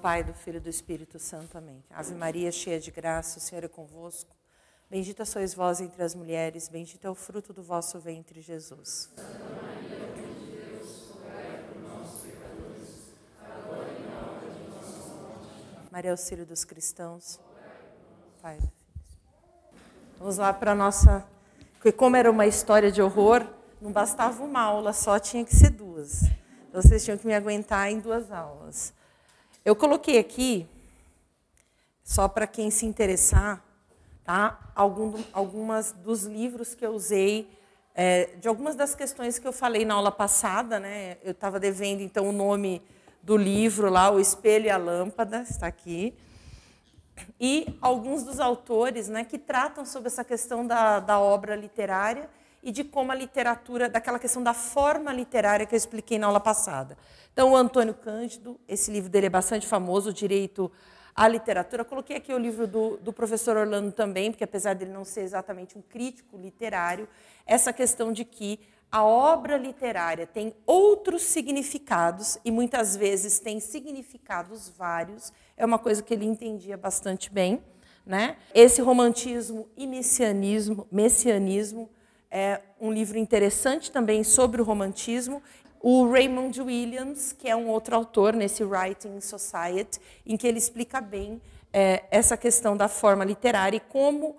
Pai, do Filho e do Espírito Santo. Amém. Ave Maria, cheia de graça, o Senhor é convosco. Bendita sois vós entre as mulheres, bendito é o fruto do vosso ventre, Jesus. Santa Maria, Mãe de Deus, rogai por nós, pecadores, agora e na hora de nossa morte. Maria, auxílio dos cristãos. Pai, do Filho e do Espírito. Vamos lá para a nossa... Porque como era uma história de horror, não bastava uma aula só, tinha que ser duas. Então, vocês tinham que me aguentar em 2 aulas. Eu coloquei aqui, só para quem se interessar, tá? Algumas dos livros que eu usei, de algumas das questões que eu falei na aula passada, né? Eu estava devendo, então, o nome do livro lá, O Espelho e a Lâmpada, está aqui. E alguns dos autores, né, que tratam sobre essa questão da obra literária e de como a literatura, daquela questão da forma literária que eu expliquei na aula passada. Então, o Antônio Cândido, esse livro dele é bastante famoso, Direito à Literatura. Eu coloquei aqui o livro do professor Orlando também, porque apesar dele não ser exatamente um crítico literário, essa questão de que a obra literária tem outros significados e muitas vezes tem significados vários, é uma coisa que ele entendia bastante bem, né? Esse Romantismo e Messianismo é um livro interessante também sobre o romantismo. O Raymond Williams, que é um outro autor nesse Writing Society, em que ele explica bem essa questão da forma literária e como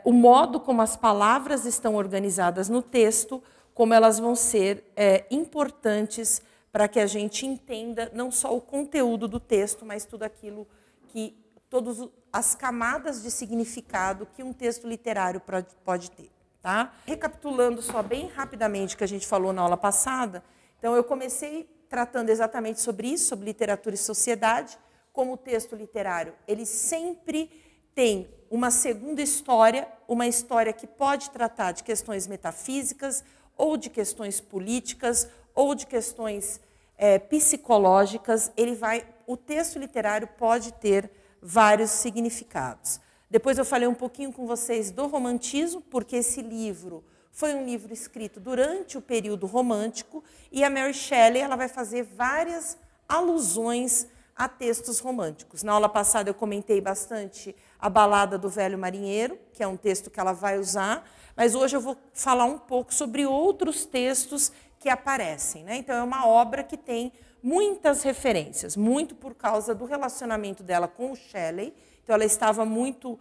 o modo como as palavras estão organizadas no texto, como elas vão ser importantes para que a gente entenda não só o conteúdo do texto, mas tudo aquilo que, todas as camadas de significado que um texto literário pode ter. Tá? Recapitulando só bem rapidamente o que a gente falou na aula passada, então eu comecei tratando exatamente sobre isso, sobre literatura e sociedade, como o texto literário, ele sempre tem uma segunda história, uma história que pode tratar de questões metafísicas, ou de questões políticas, ou de questões psicológicas. O texto literário pode ter vários significados. Depois eu falei um pouquinho com vocês do romantismo, porque esse livro foi um livro escrito durante o período romântico, e a Mary Shelley ela vai fazer várias alusões a textos românticos. Na aula passada eu comentei bastante a Balada do Velho Marinheiro, que é um texto que ela vai usar, mas hoje eu vou falar um pouco sobre outros textos que aparecem, né? Então é uma obra que tem muitas referências, muito por causa do relacionamento dela com o Shelley. Então, ela estava muito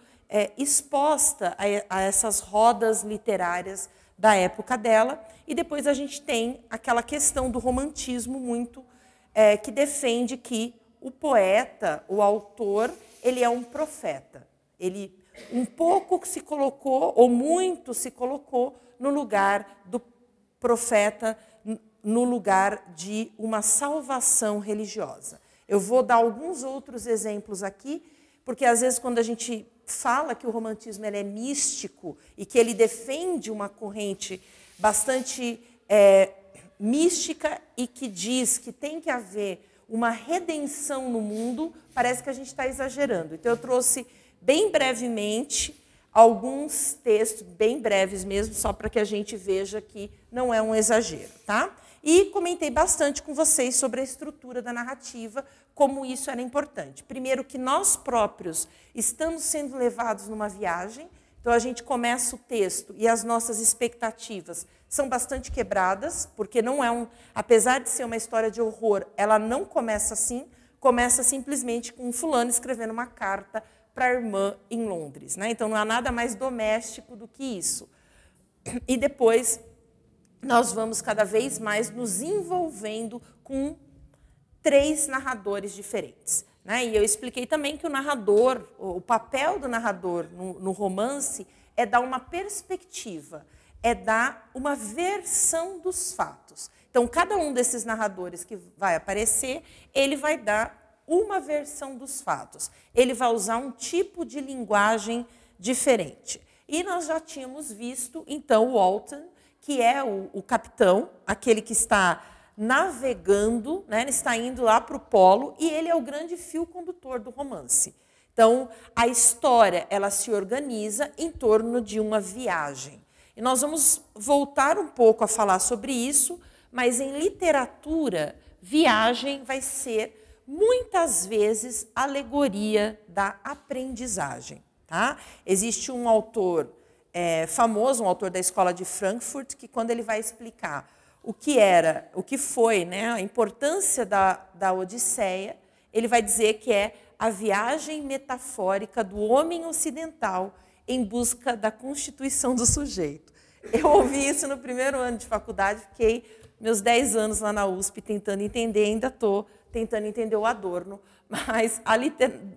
exposta a essas rodas literárias da época dela. E depois a gente tem aquela questão do romantismo muito que defende que o poeta, o autor, ele é um profeta. Ele um pouco se colocou, ou muito se colocou, no lugar do profeta, no lugar de uma salvação religiosa. Eu vou dar alguns outros exemplos aqui, porque, às vezes, quando a gente fala que o romantismo ele é místico e que ele defende uma corrente bastante mística e que diz que tem que haver uma redenção no mundo, parece que a gente está exagerando. Então, eu trouxe bem brevemente alguns textos, bem breves mesmo, só para que a gente veja que não é um exagero, tá? E comentei bastante com vocês sobre a estrutura da narrativa, como isso era importante. Primeiro, que nós próprios estamos sendo levados numa viagem, então a gente começa o texto e as nossas expectativas são bastante quebradas, porque não é apesar de ser uma história de horror, ela não começa assim, começa simplesmente com um fulano escrevendo uma carta para a irmã em Londres, né? Então não há nada mais doméstico do que isso. E depois nós vamos cada vez mais nos envolvendo com 3 narradores diferentes, né? E eu expliquei também que o narrador, o papel do narrador no romance é dar uma perspectiva, é dar uma versão dos fatos. Então, cada um desses narradores que vai aparecer, ele vai dar uma versão dos fatos. Ele vai usar um tipo de linguagem diferente. E nós já tínhamos visto, então, o Walton, que é o capitão, aquele que está navegando, né? Ele está indo lá para o polo, e ele é o grande fio condutor do romance. Então, a história ela se organiza em torno de uma viagem. E nós vamos voltar um pouco a falar sobre isso, mas em literatura, viagem vai ser muitas vezes alegoria da aprendizagem. Tá? Existe um autor famoso, um autor da escola de Frankfurt, que quando ele vai explicar o que foi, né, a importância da Odisseia, ele vai dizer que é a viagem metafórica do homem ocidental em busca da constituição do sujeito. Eu ouvi isso no primeiro ano de faculdade, fiquei meus 10 anos lá na USP tentando entender, ainda estou tentando entender o Adorno, mas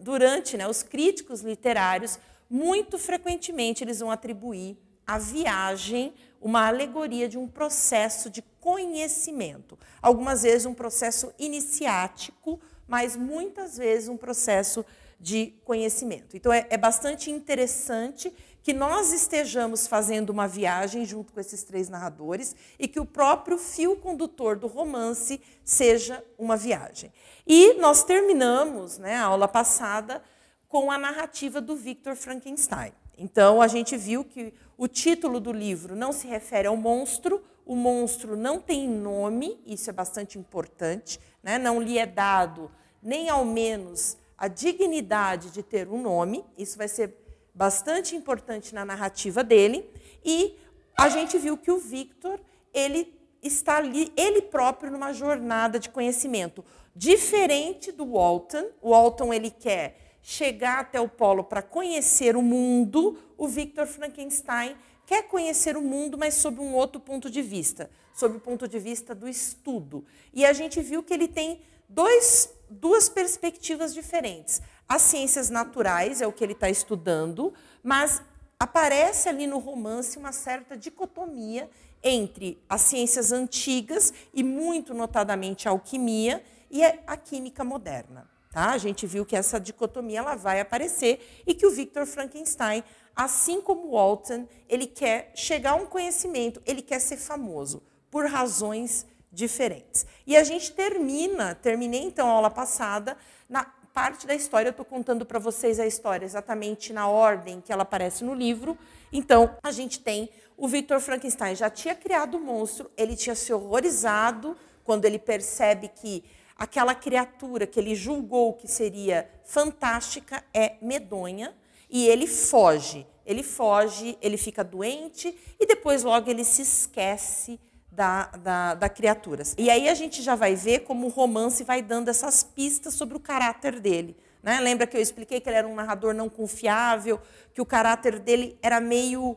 durante, né, os críticos literários, muito frequentemente eles vão atribuir à viagem uma alegoria de um processo de conhecimento. Algumas vezes um processo iniciático, mas muitas vezes um processo de conhecimento. Então é bastante interessante que nós estejamos fazendo uma viagem junto com esses 3 narradores e que o próprio fio condutor do romance seja uma viagem. E nós terminamos, né, a aula passada com a narrativa do Victor Frankenstein. Então, a gente viu que o título do livro não se refere ao monstro, o monstro não tem nome, isso é bastante importante, né? Não lhe é dado nem ao menos a dignidade de ter um nome, isso vai ser bastante importante na narrativa dele, e a gente viu que o Victor, ele está ali, ele próprio, numa jornada de conhecimento, diferente do Walton. O Walton, ele quer chegar até o polo para conhecer o mundo, o Victor Frankenstein quer conhecer o mundo, mas sob um outro ponto de vista, sob o ponto de vista do estudo. E a gente viu que ele tem duas perspectivas diferentes. As ciências naturais é o que ele está estudando, mas aparece ali no romance uma certa dicotomia entre as ciências antigas e, muito notadamente, a alquimia e a química moderna. Tá? A gente viu que essa dicotomia ela vai aparecer e que o Victor Frankenstein, assim como o Walton, ele quer chegar a um conhecimento, ele quer ser famoso, por razões diferentes. E a gente terminei então a aula passada, na parte da história, eu estou contando para vocês a história exatamente na ordem que ela aparece no livro. Então, a gente tem o Victor Frankenstein, já tinha criado o monstro, ele tinha se horrorizado quando ele percebe que aquela criatura que ele julgou que seria fantástica é medonha, e ele foge, ele fica doente, e depois logo ele se esquece da criatura. E aí a gente já vai ver como o romance vai dando essas pistas sobre o caráter dele. Né? Lembra que eu expliquei que ele era um narrador não confiável, que o caráter dele era meio...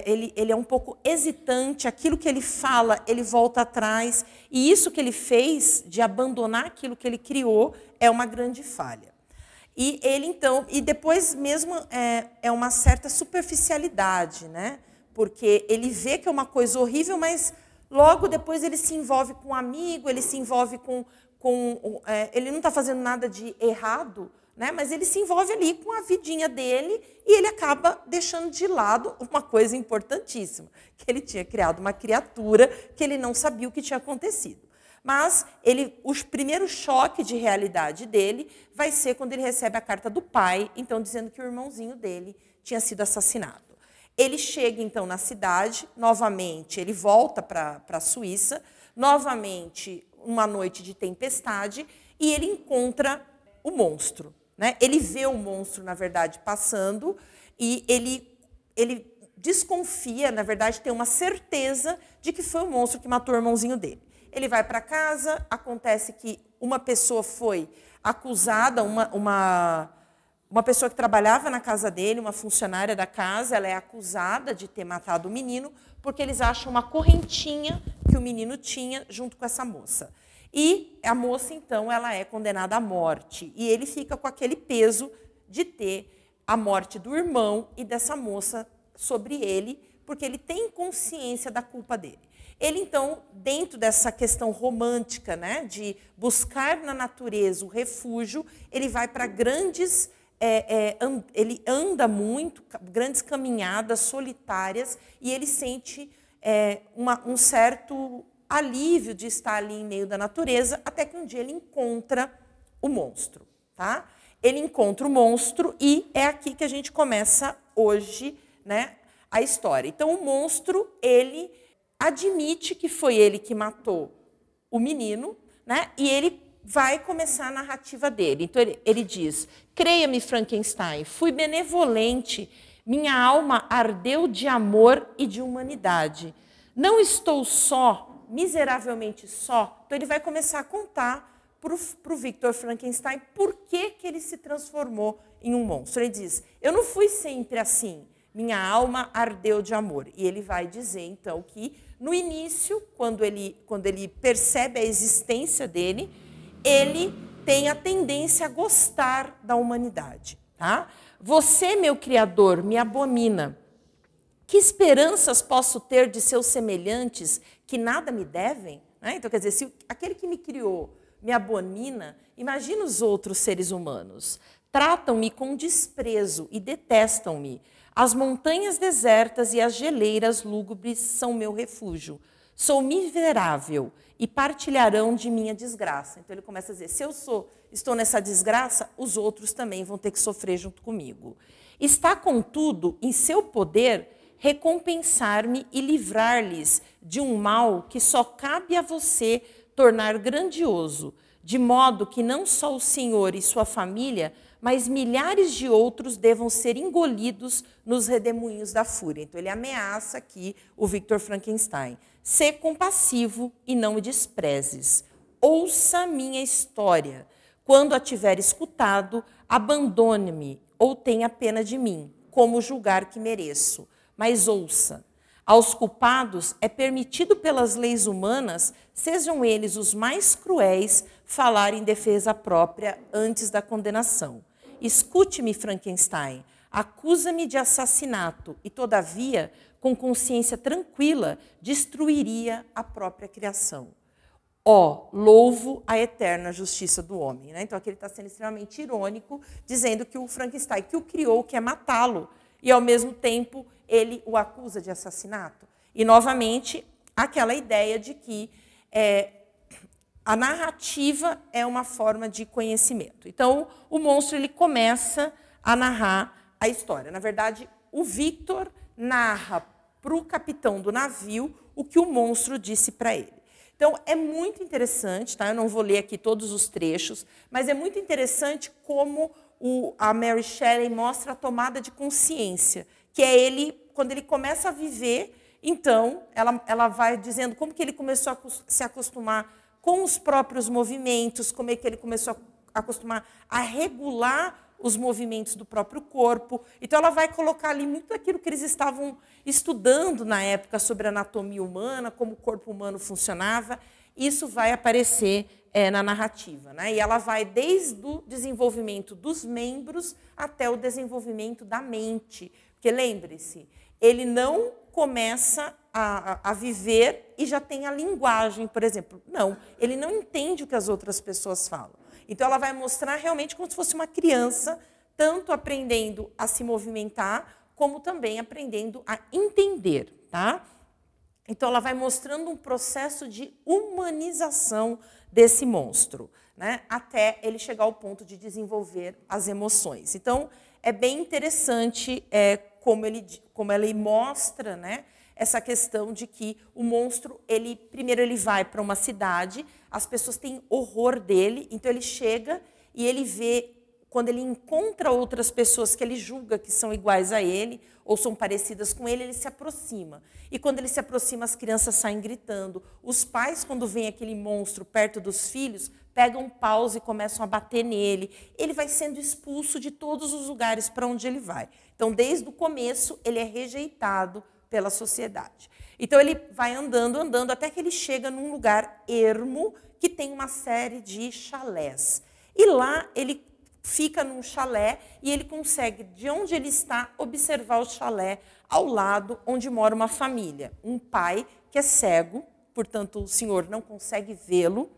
ele é um pouco hesitante, aquilo que ele fala, ele volta atrás, e isso que ele fez, de abandonar aquilo que ele criou, é uma grande falha. E ele, então, e depois mesmo é uma certa superficialidade, né? Porque ele vê que é uma coisa horrível, mas logo depois ele se envolve com um amigo, ele se envolve ele não está fazendo nada de errado, né? Mas ele se envolve ali com a vidinha dele e ele acaba deixando de lado uma coisa importantíssima, que ele tinha criado uma criatura que ele não sabia o que tinha acontecido. Mas o primeiro choque de realidade dele vai ser quando ele recebe a carta do pai, então dizendo que o irmãozinho dele tinha sido assassinado. Ele chega, então, na cidade, novamente, ele volta para a Suíça, novamente, uma noite de tempestade, e ele encontra o monstro. Né? Ele vê o monstro, na verdade, passando, e ele desconfia, na verdade, tem uma certeza de que foi o monstro que matou o irmãozinho dele. Ele vai para casa, acontece que uma pessoa foi acusada, uma pessoa que trabalhava na casa dele, uma funcionária da casa, ela é acusada de ter matado o menino, porque eles acham uma correntinha que o menino tinha junto com essa moça. E a moça, então, ela é condenada à morte. E ele fica com aquele peso de ter a morte do irmão e dessa moça sobre ele, porque ele tem consciência da culpa dele. Ele, então, dentro dessa questão romântica, né, de buscar na natureza o refúgio, ele vai para grandes... ele anda muito, grandes caminhadas solitárias, e ele sente um certo alívio de estar ali em meio da natureza, até que um dia ele encontra o monstro. Tá? Ele encontra o monstro e é aqui que a gente começa hoje, né, a história. Então, o monstro, ele admite que foi ele que matou o menino, né, e ele vai começar a narrativa dele. Então, ele diz, creia-me, Frankenstein, fui benevolente, minha alma ardeu de amor e de humanidade. Não estou só, miseravelmente só. Então, ele vai começar a contar para o Victor Frankenstein por que ele se transformou em um monstro. Ele diz, eu não fui sempre assim, minha alma ardeu de amor. E ele vai dizer, então, que no início, quando ele percebe a existência dele, ele tem a tendência a gostar da humanidade. Tá? Você, meu Criador, me abomina. Que esperanças posso ter de seus semelhantes que nada me devem? Então, quer dizer, se aquele que me criou me abomina, imagina os outros seres humanos. Tratam-me com desprezo e detestam-me. As montanhas desertas e as geleiras lúgubres são meu refúgio. Sou miserável e partilharão de minha desgraça. Então ele começa a dizer, se eu estou nessa desgraça, os outros também vão ter que sofrer junto comigo. Está, contudo, em seu poder recompensar-me e livrar-lhes de um mal que só cabe a você tornar grandioso, de modo que não só o Senhor e sua família, mas milhares de outros devam ser engolidos nos redemoinhos da fúria. Então, ele ameaça aqui o Victor Frankenstein. Sê compassivo e não me desprezes. Ouça minha história. Quando a tiver escutado, abandone-me ou tenha pena de mim, como julgar que mereço. Mas ouça. Aos culpados é permitido pelas leis humanas, sejam eles os mais cruéis, falar em defesa própria antes da condenação. Escute-me, Frankenstein, acusa-me de assassinato e, todavia, com consciência tranquila, destruiria a própria criação. Louvo a eterna justiça do homem. Então, aqui ele está sendo extremamente irônico, dizendo que o Frankenstein, que o criou, quer matá-lo, e, ao mesmo tempo, ele o acusa de assassinato. E, novamente, aquela ideia de que a narrativa é uma forma de conhecimento. Então, o monstro ele começa a narrar a história. Na verdade, o Victor narra para o capitão do navio o que o monstro disse para ele. Então, é muito interessante, tá? Eu não vou ler aqui todos os trechos, mas é muito interessante como a Mary Shelley mostra a tomada de consciência, que é ele, quando ele começa a viver, então, ela vai dizendo como que ele começou a se acostumar com os próprios movimentos, como é que ele começou a acostumar a regular os movimentos do próprio corpo. Então, ela vai colocar ali muito daquilo que eles estavam estudando na época sobre a anatomia humana, como o corpo humano funcionava. Isso vai aparecer na narrativa. E ela vai desde o desenvolvimento dos membros até o desenvolvimento da mente. Porque, lembre-se, ele não começa a viver e já tem a linguagem, por exemplo. Não, ele não entende o que as outras pessoas falam. Então, ela vai mostrar realmente como se fosse uma criança, tanto aprendendo a se movimentar, como também aprendendo a entender. Tá? Então, ela vai mostrando um processo de humanização desse monstro, até ele chegar ao ponto de desenvolver as emoções. Então, é bem interessante como ele mostra essa questão de que o monstro, primeiro ele vai para uma cidade, as pessoas têm horror dele, então ele chega e ele vê, quando ele encontra outras pessoas que ele julga que são iguais a ele, ou são parecidas com ele se aproxima. E quando ele se aproxima, as crianças saem gritando. Os pais, quando veem aquele monstro perto dos filhos, pegam paus e começam a bater nele. Ele vai sendo expulso de todos os lugares para onde ele vai. Então, desde o começo, ele é rejeitado pela sociedade. Então, ele vai andando, até que ele chega num lugar ermo, que tem uma série de chalés. E lá, ele fica num chalé e ele consegue, de onde ele está, observar o chalé ao lado onde mora uma família. Um pai que é cego, portanto, o senhor não consegue vê-lo,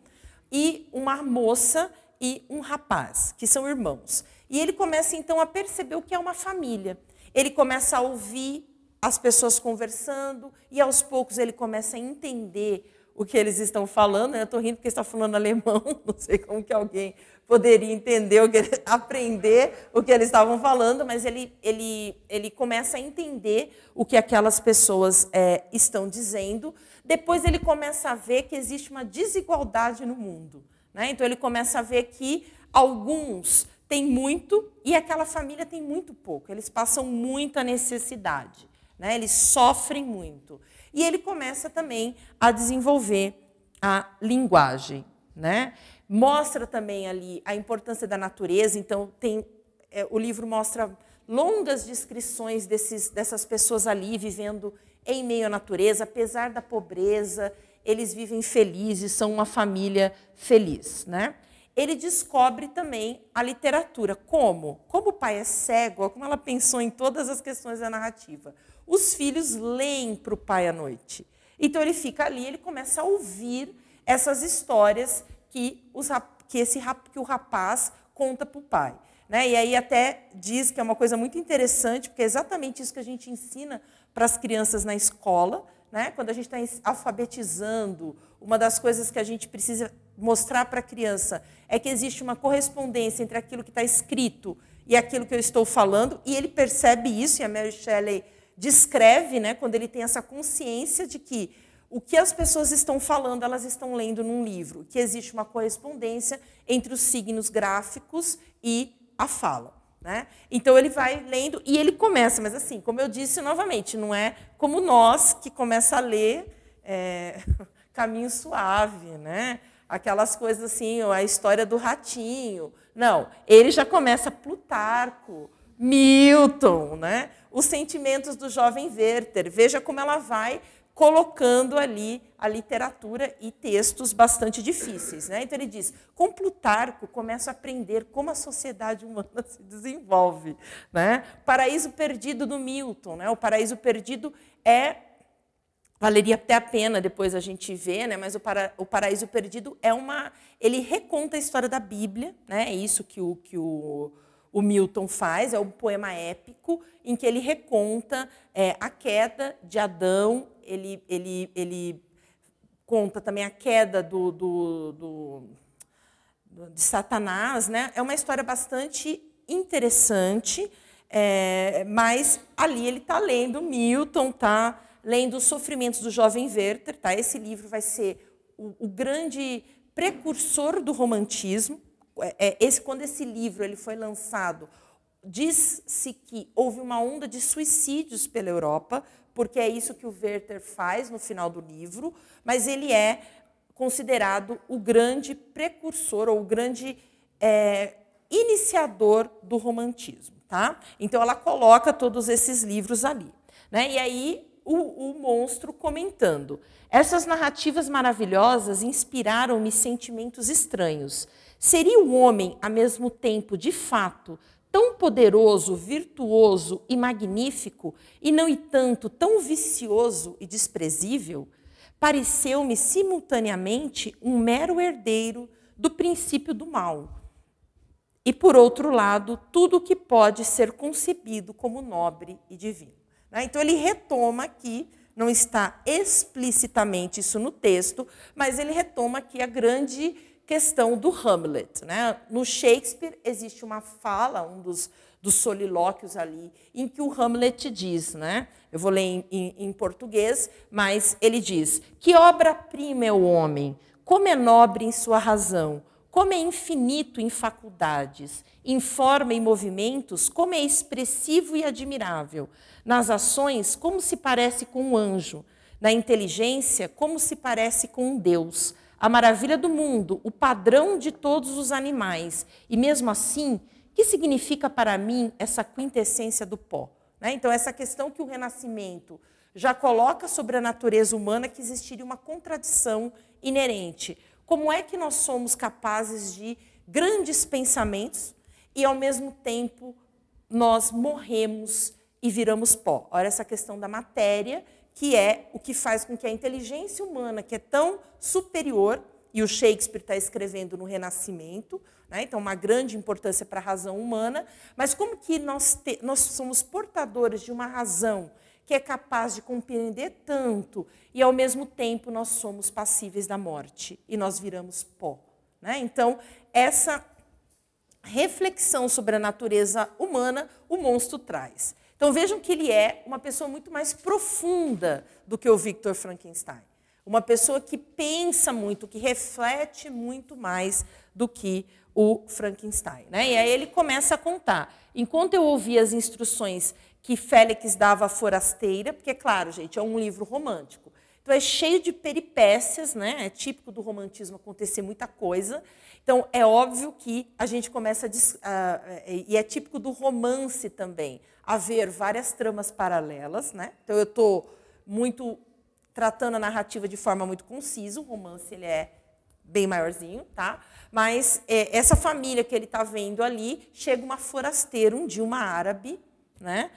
e uma moça e um rapaz, que são irmãos. E ele começa, então, a perceber o que é uma família. Ele começa a ouvir as pessoas conversando e, aos poucos, ele começa a entender o que eles estão falando. Eu estou rindo porque está falando alemão, não sei como que alguém poderia entender, aprender o que eles estavam falando, mas ele começa a entender o que aquelas pessoas estão dizendo. Depois ele começa a ver que existe uma desigualdade no mundo. né? Então ele começa a ver que alguns têm muito e aquela família tem muito pouco. Eles passam muita necessidade, né? Eles sofrem muito. E ele começa também a desenvolver a linguagem, né? Mostra também ali a importância da natureza. Então o livro mostra longas descrições dessas pessoas ali vivendo em meio à natureza, apesar da pobreza, eles vivem felizes, são uma família feliz, né? Ele descobre também a literatura. Como? Como o pai é cego, como ela pensou em todas as questões da narrativa. Os filhos leem para o pai à noite. Então ele fica ali, ele começa a ouvir essas histórias que o rapaz conta para o pai. Né? E aí até diz que é uma coisa muito interessante, porque é exatamente isso que a gente ensina para as crianças na escola, né? Quando a gente está alfabetizando, uma das coisas que a gente precisa mostrar para a criança é que existe uma correspondência entre aquilo que está escrito e aquilo que eu estou falando, e ele percebe isso, e a Mary Shelley descreve, né, quando ele tem essa consciência de que o que as pessoas estão falando, elas estão lendo num livro, que existe uma correspondência entre os signos gráficos e a fala. Né? Então ele vai lendo e ele começa, mas assim, como eu disse novamente, não é como nós que começa a ler Caminho Suave, né? Aquelas coisas assim, a história do ratinho. Não, ele já começa Plutarco, Milton, né? Os sentimentos do jovem Werther. Veja como ela vai colocando ali a literatura e textos bastante difíceis. Né? Então ele diz, com Plutarco começo a aprender como a sociedade humana se desenvolve. Né? Paraíso Perdido do Milton. Né? O Paraíso Perdido valeria até a pena depois a gente ver, né? Mas o Paraíso Perdido ele reconta a história da Bíblia, né? É isso que o Milton faz, é um poema épico em que ele reconta a queda de Adão. Ele conta também a queda de Satanás. Né? É uma história bastante interessante, mas ali ele está lendo Milton, está lendo Os Sofrimentos do Jovem Werther. Tá? Esse livro vai ser o grande precursor do romantismo. Quando esse livro ele foi lançado, diz-se que houve uma onda de suicídios pela Europa, porque é isso que o Werther faz no final do livro, mas ele é considerado o grande precursor, ou o grande iniciador do romantismo. Tá? Então, ela coloca todos esses livros ali. Né? E aí, o monstro comentando. Essas narrativas maravilhosas inspiraram-me sentimentos estranhos. Seria o homem, ao mesmo tempo, de fato, tão poderoso, virtuoso e magnífico, e não tanto tão vicioso e desprezível? Pareceu-me simultaneamente um mero herdeiro do princípio do mal. E, por outro lado, tudo o que pode ser concebido como nobre e divino. Então, ele retoma aqui, não está explicitamente isso no texto, mas ele retoma aqui a grande questão do Hamlet. Né? No Shakespeare existe uma fala, um dos solilóquios ali, em que o Hamlet diz, né? Eu vou ler em português, mas ele diz: que obra-prima é o homem, como é nobre em sua razão, como é infinito em faculdades, em forma e movimentos, como é expressivo e admirável, nas ações, como se parece com um anjo, na inteligência, como se parece com um Deus, a maravilha do mundo, o padrão de todos os animais. E mesmo assim, que significa para mim essa quintessência do pó? Né? Então, essa questão que o Renascimento já coloca sobre a natureza humana, que existiria uma contradição inerente. Como é que nós somos capazes de grandes pensamentos e, ao mesmo tempo, nós morremos e viramos pó? Olha essa questão da matéria, que é o que faz com que a inteligência humana, que é tão superior, e o Shakespeare está escrevendo no Renascimento, né? Então, uma grande importância para a razão humana, mas como que nós somos portadores de uma razão que é capaz de compreender tanto e, ao mesmo tempo, nós somos passíveis da morte e nós viramos pó. Né? Então, essa reflexão sobre a natureza humana, o monstro traz. Então, vejam que ele é uma pessoa muito mais profunda do que o Victor Frankenstein. uma pessoa que pensa muito, que reflete muito mais do que o Frankenstein, né? E aí ele começa a contar. Enquanto eu ouvia as instruções que Félix dava à forasteira, porque, claro, gente, é um livro romântico. Então, é cheio de peripécias, né? É típico do romantismo acontecer muita coisa. Então, é óbvio que a gente começa e é típico do romance também, haver várias tramas paralelas, né? Então, eu estou muito tratando a narrativa de forma muito concisa. O romance ele é bem maiorzinho, tá? Mas essa família que ele está vendo ali, chega uma forasteira, um dia uma árabe, né?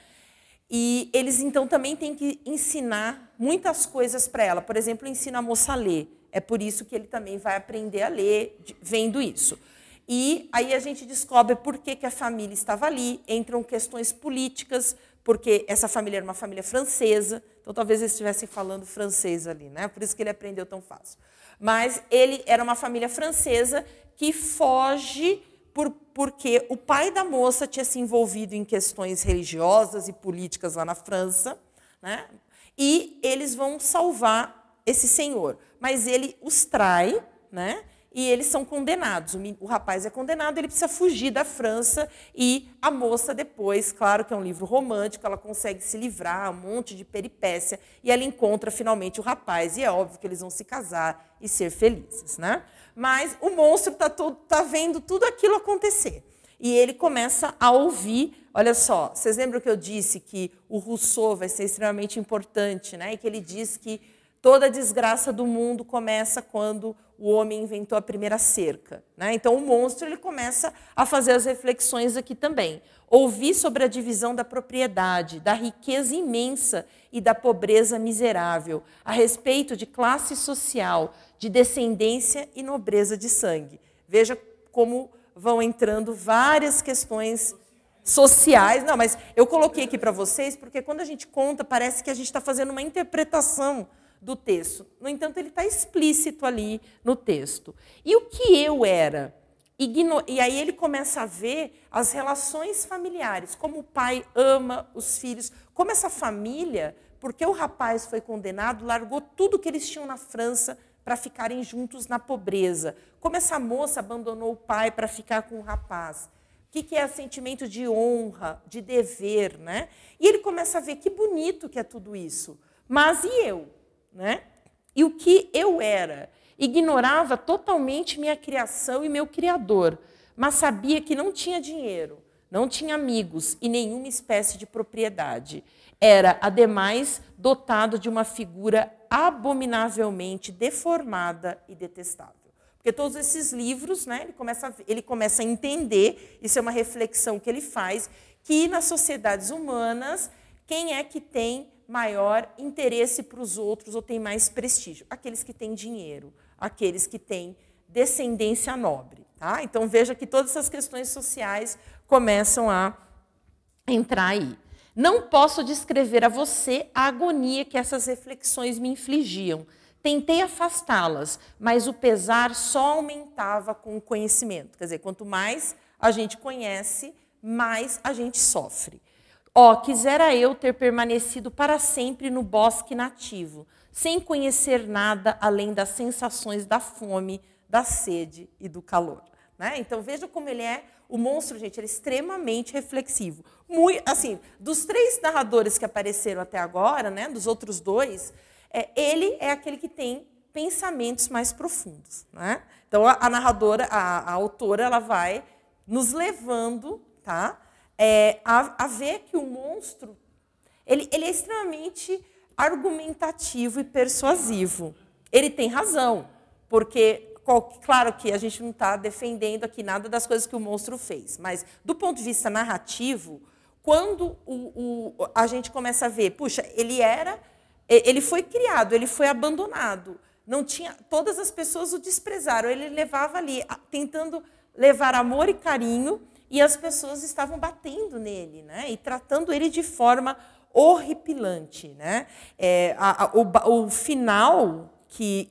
E eles, então, também têm que ensinar muitas coisas para ela. Por exemplo, ensina a moça a ler. É por isso que ele também vai aprender a ler vendo isso. E aí a gente descobre por que a família estava ali. Entram questões políticas, porque essa família era uma família francesa. Então, talvez eles estivessem falando francês ali, né? Por isso que ele aprendeu tão fácil. Mas ele era uma família francesa que foge porque o pai da moça tinha se envolvido em questões religiosas e políticas lá na França, né? E eles vão salvar esse senhor. Mas ele os trai, né? E eles são condenados. O rapaz é condenado, ele precisa fugir da França e a moça depois, claro que é um livro romântico, ela consegue se livrar, um monte de peripécia, e ela encontra finalmente o rapaz, e é óbvio que eles vão se casar e ser felizes, né? Mas o monstro tá vendo tudo aquilo acontecer. E ele começa a ouvir, olha só, vocês lembram que eu disse que o Rousseau vai ser extremamente importante, né? E que ele diz que toda a desgraça do mundo começa quando o homem inventou a primeira cerca, né? Então, o monstro ele começa a fazer as reflexões aqui também. Ouvir sobre a divisão da propriedade, da riqueza imensa e da pobreza miserável, a respeito de classe social, de descendência e nobreza de sangue. Veja como vão entrando várias questões sociais. Não, mas eu coloquei aqui para vocês, porque quando a gente conta, parece que a gente está fazendo uma interpretação do texto. No entanto, ele está explícito ali no texto. E o que eu era? E aí ele começa a ver as relações familiares, como o pai ama os filhos, como essa família, porque o rapaz foi condenado, largou tudo que eles tinham na França para ficarem juntos na pobreza. Como essa moça abandonou o pai para ficar com o rapaz. O que é sentimento de honra, de dever, né? E ele começa a ver que bonito que é tudo isso. Mas e eu? Né? E o que eu era? Ignorava totalmente minha criação e meu criador, mas sabia que não tinha dinheiro, não tinha amigos e nenhuma espécie de propriedade. Era, ademais, dotado de uma figura abominavelmente deformada e detestável. Porque todos esses livros, né, ele começa a entender, isso é uma reflexão que ele faz, que nas sociedades humanas, quem é que tem maior interesse para os outros ou tem mais prestígio? Aqueles que têm dinheiro, aqueles que têm descendência nobre. Tá? Então, veja que todas essas questões sociais começam a entrar aí. Não posso descrever a você a agonia que essas reflexões me infligiam. Tentei afastá-las, mas o pesar só aumentava com o conhecimento. Quer dizer, quanto mais a gente conhece, mais a gente sofre. Quisera eu ter permanecido para sempre no bosque nativo, sem conhecer nada além das sensações da fome, da sede e do calor. Né? Então, veja como ele é, o monstro, gente, ele é extremamente reflexivo. Muito, assim, dos 3 narradores que apareceram até agora, né, dos outros 2, ele é aquele que tem pensamentos mais profundos. Né? Então, a narradora, a autora, ela vai nos levando, tá? A ver que o monstro ele é extremamente argumentativo e persuasivo. Ele tem razão, porque, claro que a gente não está defendendo aqui nada das coisas que o monstro fez, mas, do ponto de vista narrativo, quando a gente começa a ver, puxa, ele foi criado, ele foi abandonado, não tinha, todas as pessoas o desprezaram, ele levava ali, tentando levar amor e carinho, e as pessoas estavam batendo nele, né? E tratando ele de forma horripilante. Né? O final que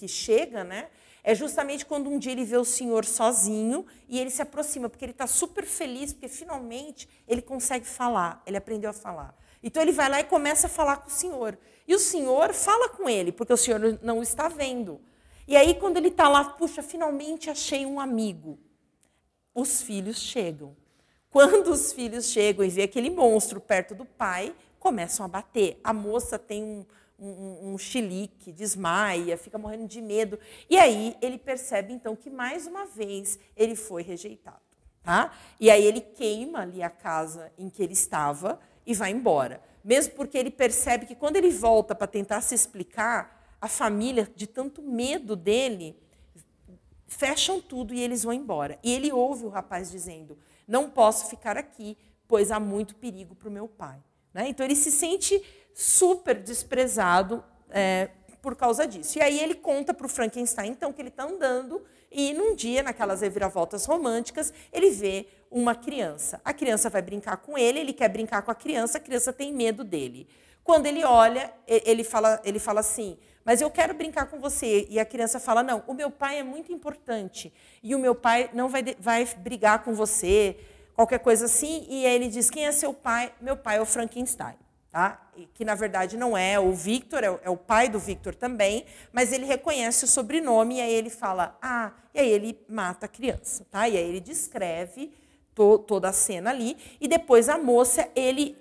chega, né, é justamente quando um dia ele vê o senhor sozinho e ele se aproxima, porque ele está super feliz, porque finalmente ele consegue falar, ele aprendeu a falar. Então ele vai lá e começa a falar com o Senhor. E o Senhor fala com ele, porque o Senhor não o está vendo. E aí quando ele está lá, puxa, finalmente achei um amigo. Os filhos chegam. Quando os filhos chegam e vê aquele monstro perto do pai, começam a bater. A moça tem um chilique, desmaia, fica morrendo de medo. E aí ele percebe, então, que mais uma vez ele foi rejeitado. Tá? E aí ele queima ali a casa em que ele estava e vai embora. Mesmo porque ele percebe que quando ele volta para tentar se explicar, a família, de tanto medo dele, fecham tudo e eles vão embora. E ele ouve o rapaz dizendo, não posso ficar aqui, pois há muito perigo para o meu pai. Né? Então ele se sente super desprezado por causa disso. E aí ele conta para o Frankenstein, então, que ele está andando e num dia, naquelas reviravoltas românticas, ele vê uma criança. A criança vai brincar com ele quer brincar com a criança tem medo dele. Quando ele olha, ele fala assim, mas eu quero brincar com você. E a criança fala, não, o meu pai é muito importante e o meu pai não vai brigar com você, qualquer coisa assim. E aí ele diz, quem é seu pai? Meu pai é o Frankenstein. Tá? Que, na verdade, não é o Victor, é o pai do Victor também, mas ele reconhece o sobrenome e aí ele fala, e aí ele mata a criança. Tá? E aí ele descreve toda a cena ali e depois a moça, ele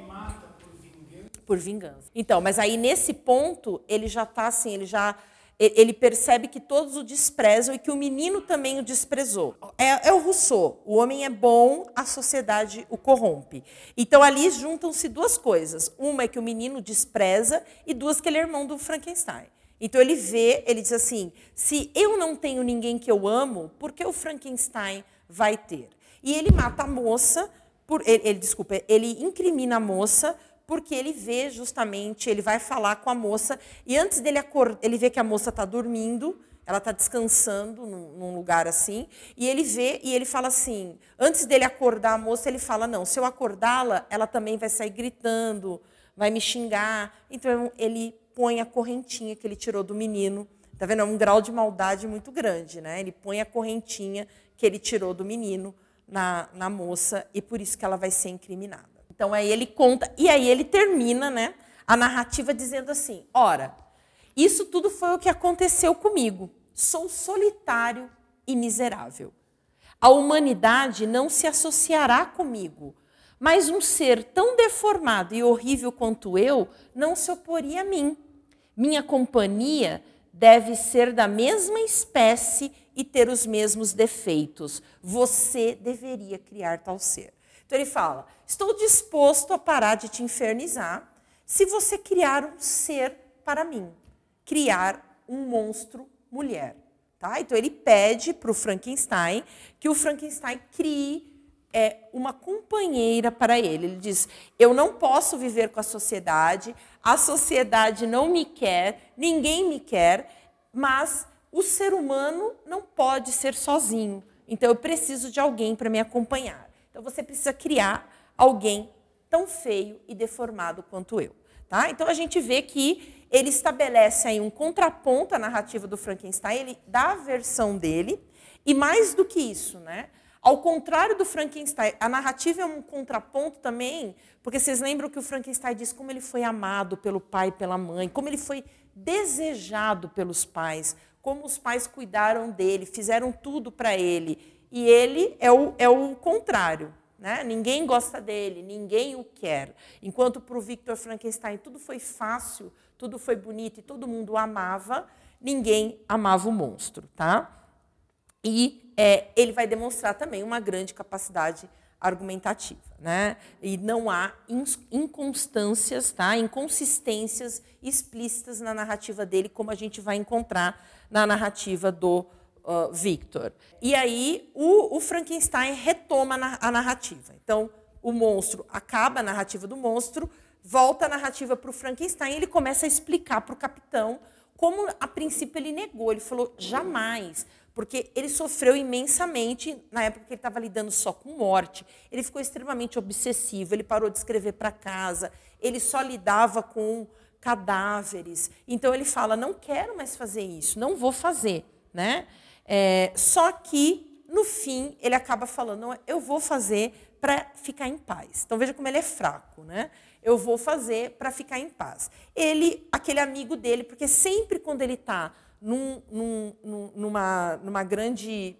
mata por vingança. Então, mas aí nesse ponto, ele já está assim, ele percebe que todos o desprezam e que o menino também o desprezou. É o Rousseau. O homem é bom, a sociedade o corrompe. Então, ali juntam-se duas coisas. Uma é que o menino despreza e duas que ele é irmão do Frankenstein. Então, ele diz assim, se eu não tenho ninguém que eu amo, por que o Frankenstein vai ter? E ele mata a moça, ele incrimina a moça, porque ele vê justamente, ele vai falar com a moça, e antes dele acordar, ele vê que a moça está dormindo, ela está descansando num lugar assim, e ele vê, e ele fala assim, antes dele acordar a moça, ele fala, não, se eu acordá-la, ela também vai sair gritando, vai me xingar. Então, ele põe a correntinha que ele tirou do menino, tá vendo? É um grau de maldade muito grande, né? Ele põe a correntinha que ele tirou do menino na moça, e por isso que ela vai ser incriminada. Então, aí ele conta, e aí ele termina, né, a narrativa dizendo assim, ora, isso tudo foi o que aconteceu comigo. Sou solitário e miserável. A humanidade não se associará comigo, mas um ser tão deformado e horrível quanto eu não se oporia a mim. Minha companhia deve ser da mesma espécie e ter os mesmos defeitos. Você deveria criar tal ser. Então ele fala, estou disposto a parar de te infernizar se você criar um ser para mim. Criar um monstro mulher. Tá? Então ele pede para o Frankenstein que o Frankenstein crie uma companheira para ele. Ele diz, eu não posso viver com a sociedade não me quer, ninguém me quer, mas o ser humano não pode ser sozinho. Então eu preciso de alguém para me acompanhar. Então, você precisa criar alguém tão feio e deformado quanto eu. Tá? Então, a gente vê que ele estabelece aí um contraponto à narrativa do Frankenstein, ele dá a versão dele, e mais do que isso, né? Ao contrário do Frankenstein, a narrativa é um contraponto também, porque vocês lembram que o Frankenstein diz como ele foi amado pelo pai e pela mãe, como ele foi desejado pelos pais, como os pais cuidaram dele, fizeram tudo para ele. E ele é o contrário. Né? Ninguém gosta dele, ninguém o quer. Enquanto para o Victor Frankenstein tudo foi fácil, tudo foi bonito e todo mundo o amava, ninguém amava o monstro. Tá? E ele vai demonstrar também uma grande capacidade argumentativa. Né? E não há inconstâncias, tá? Inconsistências explícitas na narrativa dele, como a gente vai encontrar na narrativa do Victor. E aí o Frankenstein retoma a narrativa. Então, o monstro acaba a narrativa do monstro, volta a narrativa para o Frankenstein e ele começa a explicar para o capitão como, a princípio, ele negou. Ele falou, jamais, porque ele sofreu imensamente na época que ele estava lidando só com morte. Ele ficou extremamente obsessivo, ele parou de escrever para casa, ele só lidava com cadáveres. Então, ele fala, não quero mais fazer isso, não vou fazer. Né? Só que, no fim, ele acaba falando, não, eu vou fazer para ficar em paz. Então, veja como ele é fraco. Né? eu vou fazer para ficar em paz. Ele, aquele amigo dele, porque sempre quando ele está numa grande...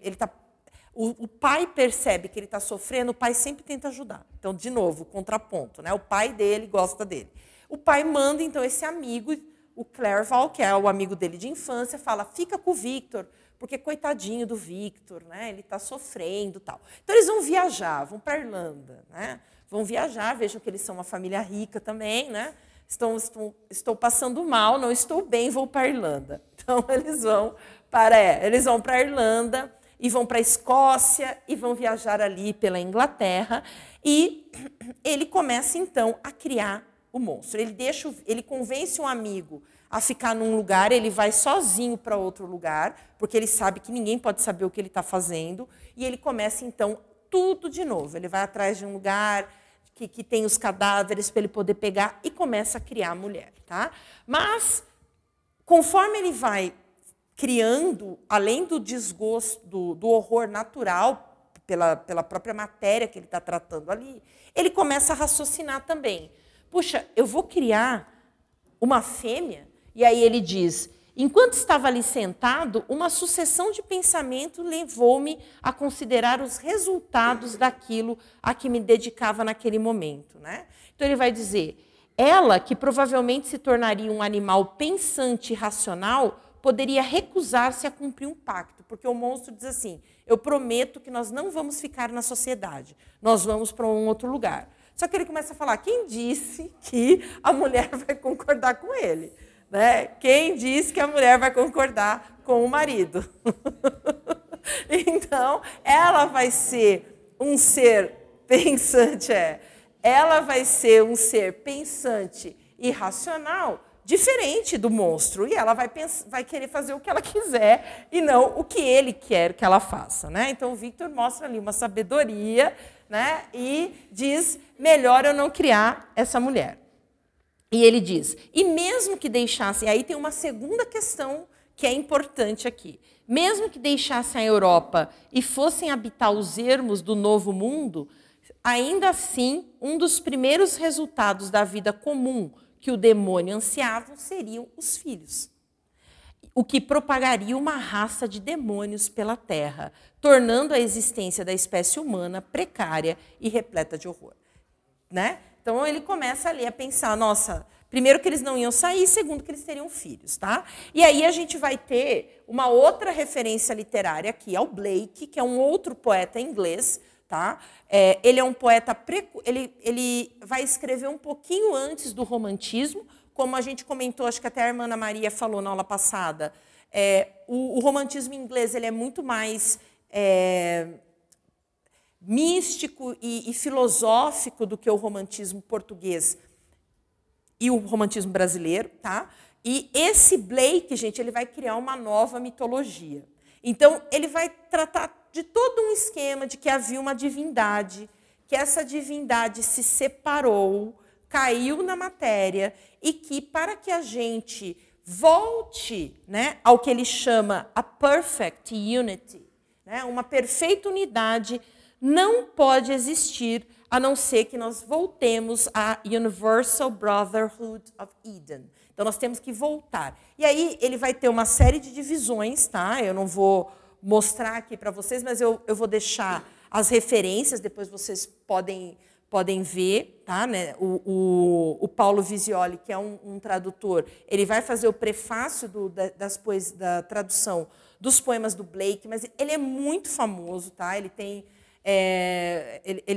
O pai percebe que ele está sofrendo, o pai sempre tenta ajudar. Então, de novo, o contraponto, né? O pai dele gosta dele. O pai manda, então, esse amigo, o Clerval, que é o amigo dele de infância, fala, fica com o Victor, porque coitadinho do Victor, né? Ele está sofrendo e tal. Então, eles vão viajar, vão para a Irlanda, né? Vão viajar, vejam que eles são uma família rica também, né? Estou passando mal, não estou bem, vou para a Irlanda. Então, eles vão para a Irlanda e vão para a Escócia e vão viajar ali pela Inglaterra. E ele começa, então, a criar o monstro. Ele convence um amigo a ficar num lugar, ele vai sozinho para outro lugar, porque ele sabe que ninguém pode saber o que ele está fazendo, e ele começa, então, tudo de novo. Ele vai atrás de um lugar que tem os cadáveres para ele poder pegar e começa a criar a mulher. Tá? Mas, conforme ele vai criando, além do desgosto, do horror natural, pela própria matéria que ele está tratando ali, ele começa a raciocinar também. Puxa, eu vou criar uma fêmea? E aí ele diz, enquanto estava ali sentado, uma sucessão de pensamentos levou-me a considerar os resultados daquilo a que me dedicava naquele momento. Né? Então ele vai dizer, ela, que provavelmente se tornaria um animal pensante e racional, poderia recusar-se a cumprir um pacto, porque o monstro diz assim, eu prometo que nós não vamos ficar na sociedade, nós vamos para um outro lugar. Só que ele começa a falar, quem disse que a mulher vai concordar com ele? Né? Quem disse que a mulher vai concordar com o marido? Então, ela vai ser um ser pensante, ela vai ser um ser pensante e racional, diferente do monstro, e ela vai querer fazer o que ela quiser e não o que ele quer que ela faça. Né? Então, o Victor mostra ali uma sabedoria, né? E diz, melhor eu não criar essa mulher. E ele diz, e mesmo que deixassem, aí tem uma segunda questão que é importante aqui, mesmo que deixassem a Europa e fossem habitar os ermos do Novo Mundo, ainda assim, um dos primeiros resultados da vida comum que o demônio ansiava seriam os filhos, o que propagaria uma raça de demônios pela terra, tornando a existência da espécie humana precária e repleta de horror. Né? Então ele começa ali a pensar, nossa, primeiro que eles não iam sair, segundo que eles teriam filhos. Tá? E aí a gente vai ter uma outra referência literária aqui ao Blake, que é um outro poeta inglês. Tá? Ele é um poeta, ele vai escrever um pouquinho antes do romantismo, como a gente comentou, acho que até a irmã Ana Maria falou na aula passada, o romantismo inglês ele é muito mais místico e filosófico do que o romantismo português e o romantismo brasileiro. Tá? E esse Blake, gente, ele vai criar uma nova mitologia. Então, ele vai tratar de todo um esquema de que havia uma divindade, que essa divindade se separou, caiu na matéria, e que, para que a gente volte, né, ao que ele chama a perfect unity, né, uma perfeita unidade, não pode existir, a não ser que nós voltemos à Universal Brotherhood of Eden. Então, nós temos que voltar. E aí, ele vai ter uma série de divisões, tá? Eu não vou mostrar aqui para vocês, mas eu vou deixar as referências, depois vocês podem ver. Tá? Né? O Paulo Visioli, que é um tradutor, ele vai fazer o prefácio da tradução dos poemas do Blake, mas ele é muito famoso. Tá? Ele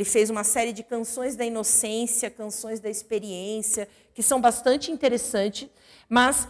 fez uma série de canções da inocência, canções da experiência, que são bastante interessantes, mas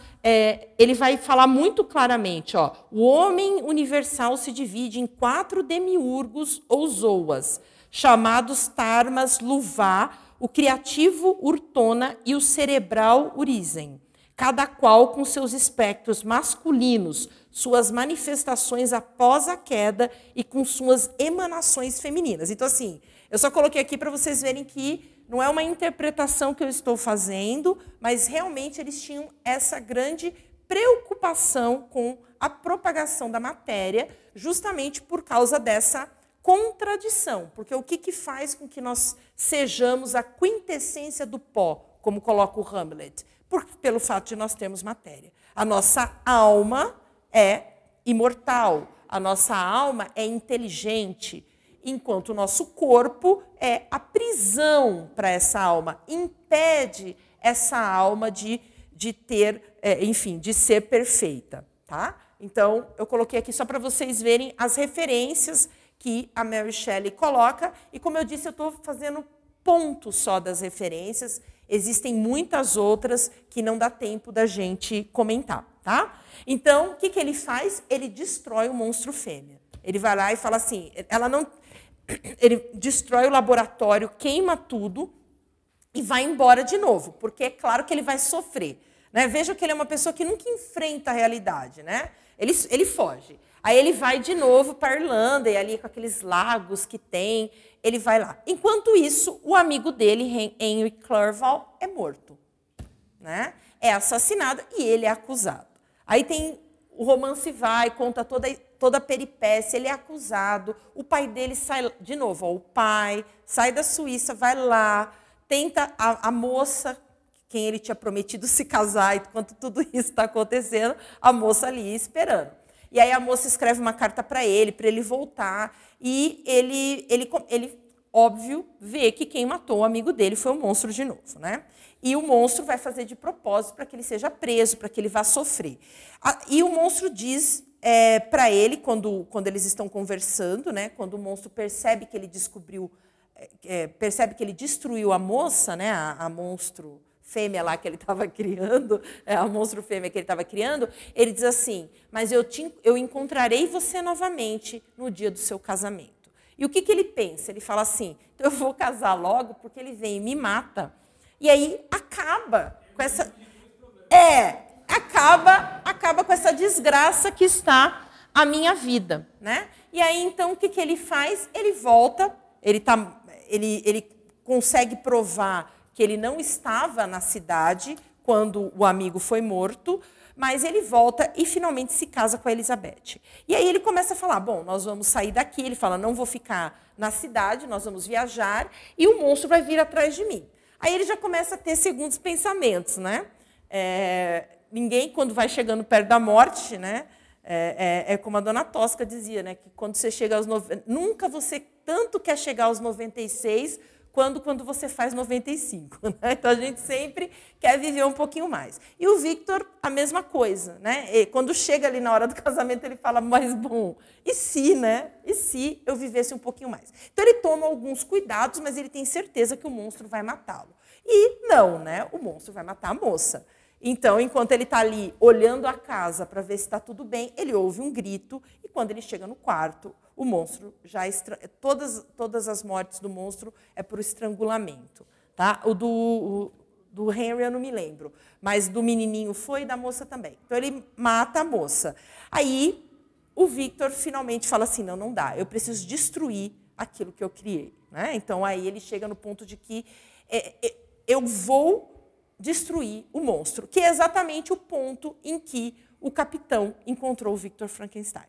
ele vai falar muito claramente, ó, o homem universal se divide em 4 demiurgos ou zoas, chamados Tarmas, Luvá, o criativo Urtona e o cerebral Urizen, cada qual com seus espectros masculinos, suas manifestações após a queda e com suas emanações femininas. Então, assim, eu só coloquei aqui para vocês verem que não é uma interpretação que eu estou fazendo, mas realmente eles tinham essa grande preocupação com a propagação da matéria, justamente por causa dessa contradição. Porque o que faz com que nós sejamos a quintessência do pó? como coloca o Hamlet, pelo fato de nós termos matéria. A nossa alma é imortal, a nossa alma é inteligente, enquanto o nosso corpo é a prisão para essa alma, impede essa alma de ter, enfim, de ser perfeita. Tá? Então, eu coloquei aqui só para vocês verem as referências que a Mary Shelley coloca, e como eu disse, eu estou fazendo ponto só das referências, existem muitas outras que não dá tempo da gente comentar. Tá? Então, o que ele faz? Ele destrói o monstro fêmea. Ele vai lá e fala assim, ele destrói o laboratório, queima tudo e vai embora de novo, porque é claro que ele vai sofrer. Né? Veja que ele é uma pessoa que nunca enfrenta a realidade. Né? Ele foge. Aí ele vai de novo para a Irlanda, e ali com aqueles lagos que tem, ele vai lá. Enquanto isso, o amigo dele, Henry Clerval, é morto. Né? É assassinado e ele é acusado. Aí tem o romance vai, conta toda a peripécia, ele é acusado, o pai dele sai, de novo, ó, o pai sai da Suíça, vai lá, tenta a moça, quem ele tinha prometido se casar, enquanto tudo isso está acontecendo, a moça ali esperando. E aí a moça escreve uma carta para ele voltar, e ele, óbvio, vê que quem matou o amigo dele foi o monstro de novo. Né? E o monstro vai fazer de propósito para que ele seja preso, para que ele vá sofrer. E o monstro diz para ele, quando eles estão conversando, né, quando o monstro percebe que ele descobriu, percebe que ele destruiu a moça, né, a monstro fêmea lá que ele estava criando, a monstro fêmea que ele estava criando, ele diz assim, mas eu encontrarei você novamente no dia do seu casamento. E o que ele pensa? Ele fala assim, então eu vou casar logo porque ele vem e me mata. E aí acaba com essa... acaba com essa desgraça que está a minha vida. Né? E aí, então, o que ele faz? Ele volta, ele consegue provar que ele não estava na cidade quando o amigo foi morto, mas ele volta e finalmente se casa com a Elizabeth. E aí ele começa a falar, bom, nós vamos sair daqui, ele fala, não vou ficar na cidade, nós vamos viajar, e o monstro vai vir atrás de mim. Aí ele já começa a ter segundos pensamentos. Né? Ninguém, quando vai chegando perto da morte, né? Como a dona Tosca dizia, né? Que quando você chega aos nunca você tanto quer chegar aos 96 quando você faz 95. Né? Então, a gente sempre quer viver um pouquinho mais. E o Victor, a mesma coisa. Né? E quando chega ali na hora do casamento, ele fala, mas bom, e se, né? E se eu vivesse um pouquinho mais? Então, ele toma alguns cuidados, mas ele tem certeza que o monstro vai matá-lo. E não, né? O monstro vai matar a moça. Então, enquanto ele está ali olhando a casa para ver se está tudo bem, ele ouve um grito, e quando ele chega no quarto, o monstro já... Todas as mortes do monstro é por estrangulamento. Tá? O do Henry eu não me lembro, mas do menininho foi e da moça também. Então, ele mata a moça. Aí, o Victor finalmente fala assim, não dá, eu preciso destruir aquilo que eu criei. Né? Então, aí ele chega no ponto de que eu vou destruir o monstro, que é exatamente o ponto em que o capitão encontrou o Victor Frankenstein.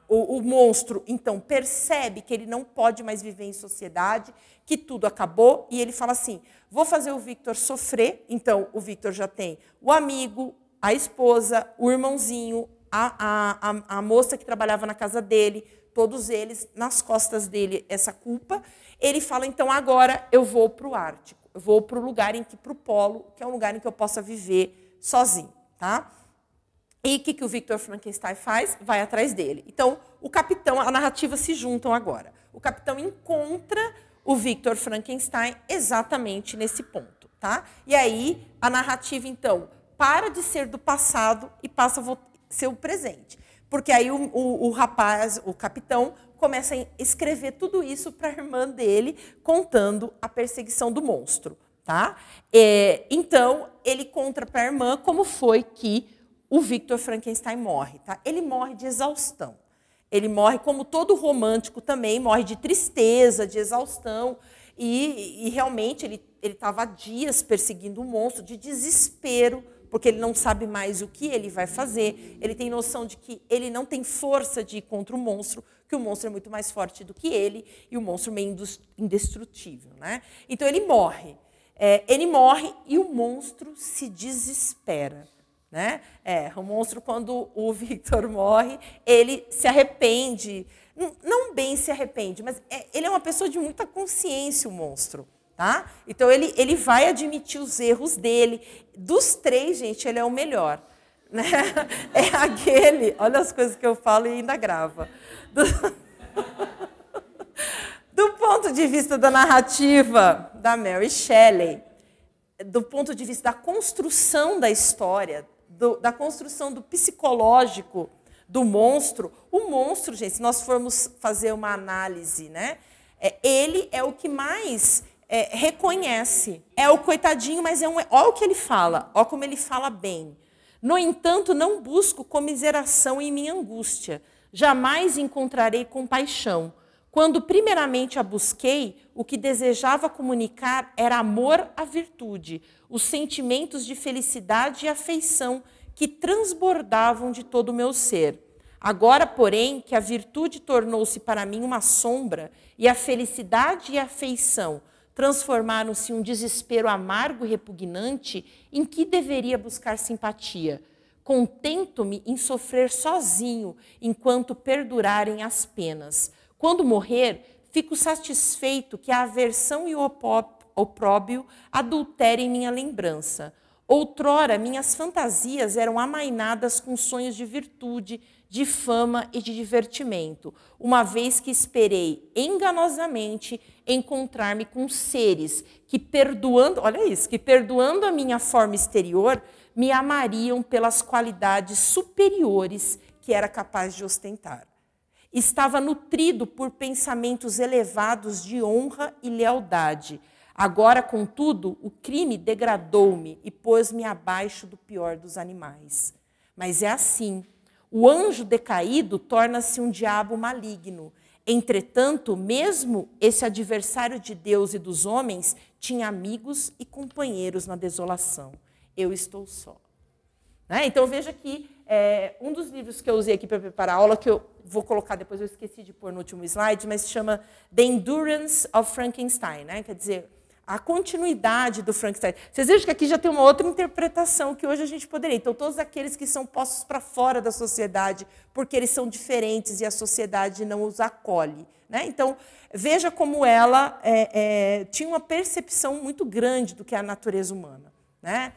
O monstro, então, percebe que ele não pode mais viver em sociedade, que tudo acabou, e ele fala assim, vou fazer o Victor sofrer. Então, o Victor já tem o amigo, a esposa, o irmãozinho, a moça que trabalhava na casa dele, todos eles, nas costas dele, essa culpa. Ele fala, então, agora eu vou para o Ártico. Eu vou para o lugar para o polo, que é um lugar em que eu possa viver sozinho. Tá? E o que o Victor Frankenstein faz? Vai atrás dele. Então, o capitão, a narrativa se juntam agora. O capitão encontra o Victor Frankenstein exatamente nesse ponto. Tá? E aí, a narrativa, então, para de ser do passado e passa a ser o presente. Porque aí o rapaz, o capitão, começa a escrever tudo isso para a irmã dele, contando a perseguição do monstro. Tá? Então, ele conta para a irmã como foi que o Victor Frankenstein morre. Tá? Ele morre de exaustão. Ele morre, como todo romântico também, morre de tristeza, de exaustão. E realmente, ele estava há dias perseguindo o monstro, de desespero, porque ele não sabe mais o que ele vai fazer. Ele tem noção de que ele não tem força de ir contra o monstro, que o monstro é muito mais forte do que ele, e o monstro é meio indestrutível. Né? Então, ele morre. ele morre e o monstro se desespera. Né? O monstro, quando o Victor morre, ele se arrepende. Não bem se arrepende, mas ele é uma pessoa de muita consciência, o monstro. Tá? Então, ele vai admitir os erros dele. Dos 3, gente, ele é o melhor. Né? É aquele... Olha as coisas que eu falo e ainda grava. Do ponto de vista da narrativa da Mary Shelley, do ponto de vista da construção da história, da construção do psicológico do monstro, o monstro, gente, se nós formos fazer uma análise, né, ele é o que mais reconhece. É o coitadinho, mas olha o que ele fala, olha como ele fala bem. No entanto, não busco comiseração em minha angústia. Jamais encontrarei compaixão. Quando primeiramente a busquei, o que desejava comunicar era amor à virtude, os sentimentos de felicidade e afeição que transbordavam de todo o meu ser. Agora, porém, que a virtude tornou-se para mim uma sombra e a felicidade e a afeição transformaram-se em um desespero amargo e repugnante, em que deveria buscar simpatia? Contento-me em sofrer sozinho, enquanto perdurarem as penas. Quando morrer, fico satisfeito que a aversão e o opróbio adulterem minha lembrança. Outrora, minhas fantasias eram amainadas com sonhos de virtude, de fama e de divertimento, uma vez que esperei enganosamente encontrar-me com seres que, perdoando a minha forma exterior, me amariam pelas qualidades superiores que era capaz de ostentar. Estava nutrido por pensamentos elevados de honra e lealdade. Agora, contudo, o crime degradou-me e pôs-me abaixo do pior dos animais. Mas é assim. O anjo decaído torna-se um diabo maligno. Entretanto, mesmo esse adversário de Deus e dos homens tinha amigos e companheiros na desolação. Eu estou só. Né? Então, veja que um dos livros que eu usei aqui para preparar a aula, que eu vou colocar depois, eu esqueci de pôr no último slide, mas se chama The Endurance of Frankenstein. Né? Quer dizer, a continuidade do Frankenstein. Vocês vejam que aqui já tem uma outra interpretação que hoje a gente poderia. Então, todos aqueles que são postos para fora da sociedade, porque eles são diferentes e a sociedade não os acolhe. Né? Então, veja como ela tinha uma percepção muito grande do que é a natureza humana. Né?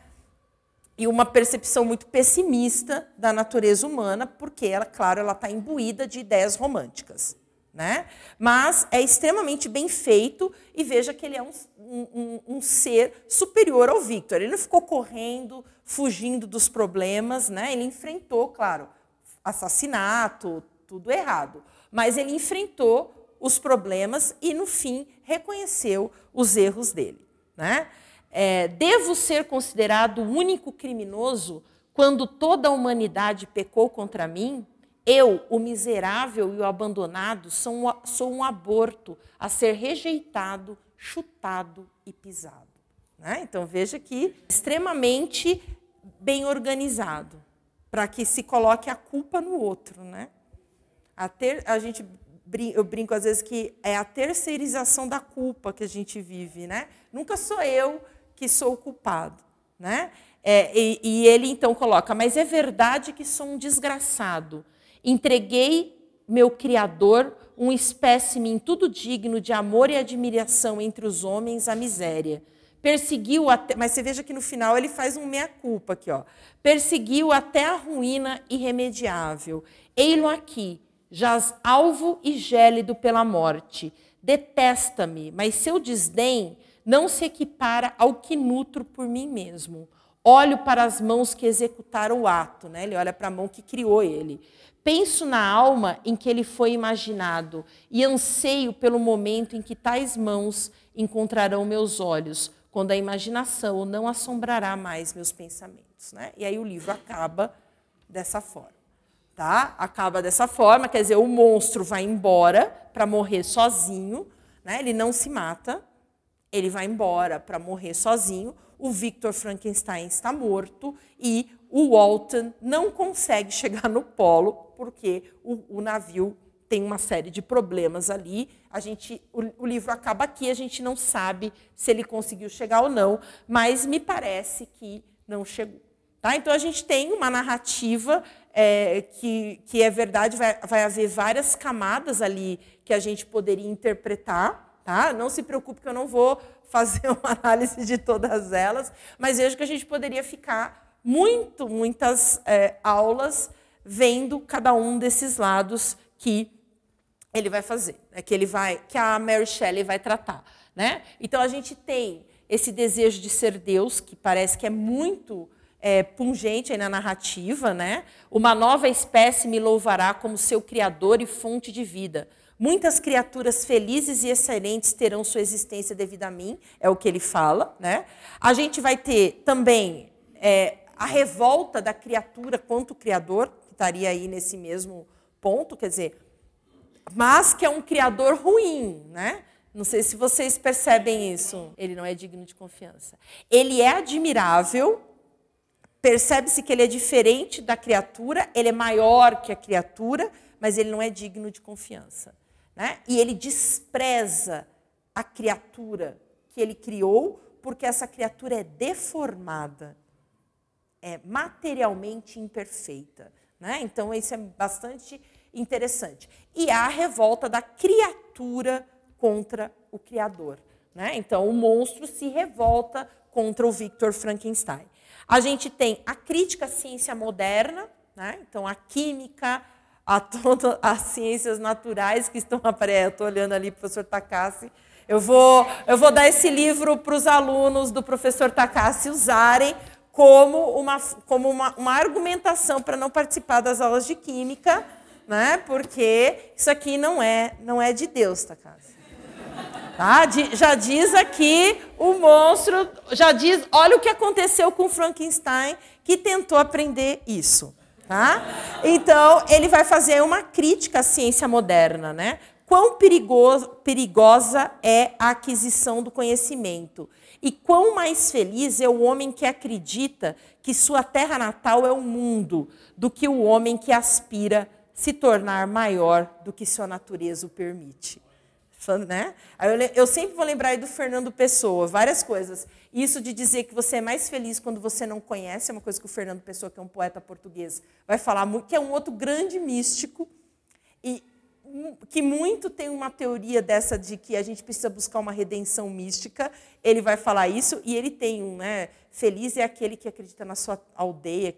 E uma percepção muito pessimista da natureza humana, porque, ela, claro, ela está imbuída de ideias românticas. Né? Mas é extremamente bem feito, e veja que ele é um ser superior ao Victor. Ele não ficou correndo, fugindo dos problemas, né? Ele enfrentou, claro, assassinato, tudo errado, mas ele enfrentou os problemas e, no fim, reconheceu os erros dele. Né? Devo ser considerado o único criminoso quando toda a humanidade pecou contra mim? Eu, o miserável e o abandonado, sou um aborto a ser rejeitado, chutado e pisado. Né? Então, veja que extremamente bem organizado, para que se coloque a culpa no outro. Né? Eu brinco às vezes que é a terceirização da culpa que a gente vive. Né? Nunca sou eu que sou o culpado. Né? E ele então coloca, mas é verdade que sou um desgraçado. Entreguei meu Criador, um espécime em tudo digno de amor e admiração entre os homens, à miséria. Perseguiu até, mas você veja que no final ele faz um meia-culpa aqui, ó. Perseguiu até a ruína irremediável. Ei-lo aqui, jaz alvo e gélido pela morte. Detesta-me, mas seu desdém não se equipara ao que nutro por mim mesmo. Olho para as mãos que executaram o ato, né? Ele olha para a mão que criou ele. Penso na alma em que ele foi imaginado e anseio pelo momento em que tais mãos encontrarão meus olhos, quando a imaginação não assombrará mais meus pensamentos. Né? E aí o livro acaba dessa forma. Tá? Acaba dessa forma, quer dizer, o monstro vai embora para morrer sozinho, né? Ele não se mata, ele vai embora para morrer sozinho, o Victor Frankenstein está morto e o Walton não consegue chegar no polo porque o navio tem uma série de problemas ali. O livro acaba aqui, a gente não sabe se ele conseguiu chegar ou não, mas me parece que não chegou. Tá? Então, a gente tem uma narrativa que é verdade, vai haver várias camadas ali que a gente poderia interpretar. Tá? Não se preocupe que eu não vou fazer uma análise de todas elas, mas vejo que a gente poderia ficar muitas aulas vendo cada um desses lados que ele vai fazer, né? Que a Mary Shelley vai tratar. Né? Então, a gente tem esse desejo de ser Deus, que parece que é muito pungente aí na narrativa. Né? Uma nova espécie me louvará como seu criador e fonte de vida. Muitas criaturas felizes e excelentes terão sua existência devido a mim, é o que ele fala. Né? A gente vai ter também a revolta da criatura contra o Criador, que estaria aí nesse mesmo ponto, quer dizer, mas que é um Criador ruim. Né? Não sei se vocês percebem isso. Ele não é digno de confiança. Ele é admirável, percebe-se que ele é diferente da criatura, ele é maior que a criatura, mas ele não é digno de confiança. Né? E ele despreza a criatura que ele criou, porque essa criatura é deformada, é materialmente imperfeita. Né? Então, isso é bastante interessante. E há a revolta da criatura contra o Criador. Né? Então, o monstro se revolta contra o Victor Frankenstein. A gente tem a crítica à ciência moderna, né? Então, a química, a todas as ciências naturais que estão aparecendo. Eu estou olhando ali para o professor Takassi. Eu vou dar esse livro para os alunos do professor Takassi usarem como uma argumentação para não participar das aulas de química, né? Porque isso aqui não é de Deus, Takassi. Tá? Já diz aqui o monstro, já diz, olha o que aconteceu com Frankenstein, que tentou aprender isso. Tá? Então, ele vai fazer uma crítica à ciência moderna. Né? Quão perigosa é a aquisição do conhecimento e quão mais feliz é o homem que acredita que sua terra natal é o mundo do que o homem que aspira se tornar maior do que sua natureza o permite. Né? Eu sempre vou lembrar aí do Fernando Pessoa, várias coisas. Isso de dizer que você é mais feliz quando você não conhece, é uma coisa que o Fernando Pessoa, que é um poeta português, vai falar, que é um outro grande místico, e que muito tem uma teoria dessa de que a gente precisa buscar uma redenção mística. Ele vai falar isso, e ele tem feliz é aquele que acredita na sua aldeia.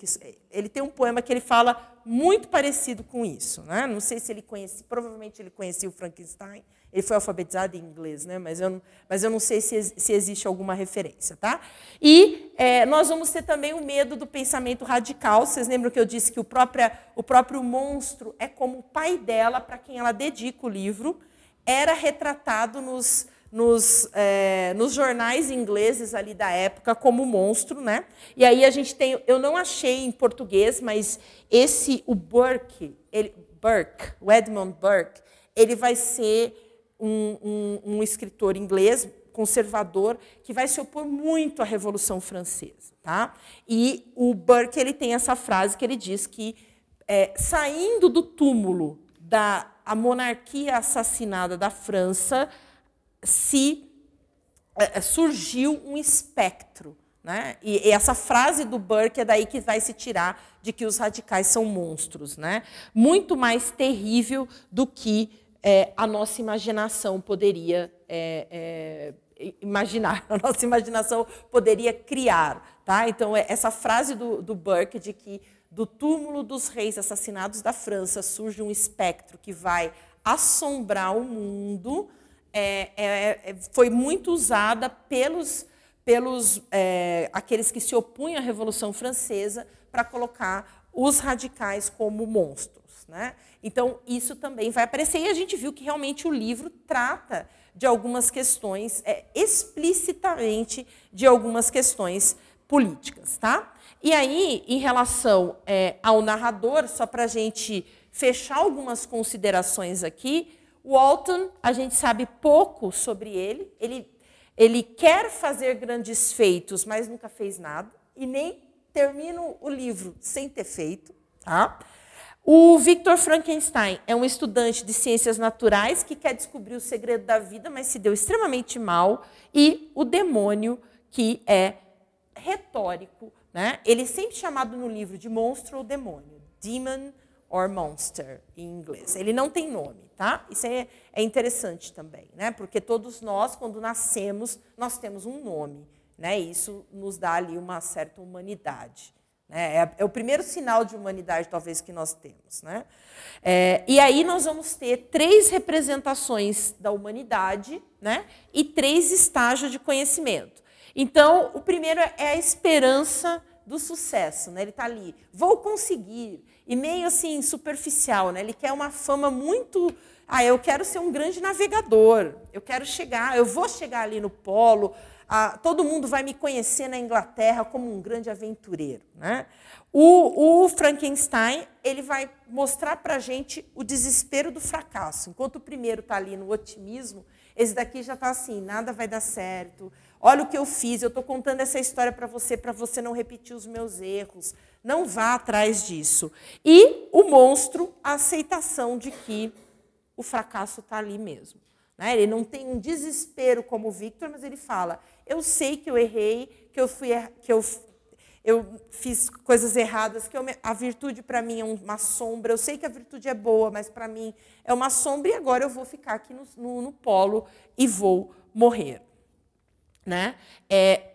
Ele tem um poema que ele fala muito parecido com isso. Né? Não sei se ele conhecia, provavelmente ele conhecia o Frankenstein. Ele foi alfabetizado em inglês, né? mas eu não sei se existe alguma referência. Tá? E nós vamos ter também o medo do pensamento radical. Vocês lembram que eu disse que o próprio monstro é como o pai dela, para quem ela dedica o livro, era retratado nos jornais ingleses ali da época como monstro. Né? E aí a gente tem, eu não achei em português, mas o Burke, o Edmund Burke, ele vai ser um escritor inglês conservador que vai se opor muito à Revolução Francesa. Tá? E o Burke ele tem essa frase que ele diz que, saindo do túmulo a monarquia assassinada da França, surgiu um espectro. Né? E essa frase do Burke é daí que vai se tirar de que os radicais são monstros. Né? Muito mais terrível do que a nossa imaginação poderia imaginar, a nossa imaginação poderia criar. Tá? Então, essa frase do Burke de que do túmulo dos reis assassinados da França surge um espectro que vai assombrar o mundo, foi muito usada pelos aqueles que se opunham à Revolução Francesa para colocar os radicais como monstros. Né? Então, isso também vai aparecer. E a gente viu que realmente o livro trata de algumas questões, explicitamente de algumas questões políticas. Tá? E aí, em relação ao narrador, só para a gente fechar algumas considerações aqui, o Walton, a gente sabe pouco sobre ele. Ele quer fazer grandes feitos, mas nunca fez nada, e nem termina o livro sem ter feito. Tá? O Victor Frankenstein é um estudante de ciências naturais que quer descobrir o segredo da vida, mas se deu extremamente mal. E o demônio, que é retórico, né? Ele é sempre chamado no livro de monstro ou demônio. Demon or monster, em inglês. Ele não tem nome, tá? Isso é interessante também, né? Porque todos nós, quando nascemos, nós temos um nome, né? Isso nos dá ali uma certa humanidade. É o primeiro sinal de humanidade, talvez, que nós temos. Né? E aí nós vamos ter 3 representações da humanidade, né? E 3 estágios de conhecimento. Então, o primeiro é a esperança do sucesso. Né? Ele está ali, vou conseguir, e meio assim, superficial. Né? Ele quer uma fama muito... eu quero ser um grande navegador, eu quero chegar, eu vou chegar ali no polo... todo mundo vai me conhecer na Inglaterra como um grande aventureiro. Né? O Frankenstein ele vai mostrar para a gente o desespero do fracasso. Enquanto o primeiro está ali no otimismo, esse daqui já está assim, nada vai dar certo. Olha o que eu fiz, eu estou contando essa história para você não repetir os meus erros. Não vá atrás disso. E o monstro, a aceitação de que o fracasso está ali mesmo. Ele não tem um desespero como o Victor, mas ele fala, eu sei que eu errei, que eu fiz coisas erradas, que a virtude para mim é uma sombra, eu sei que a virtude é boa, mas para mim é uma sombra, e agora eu vou ficar aqui no polo e vou morrer. Né?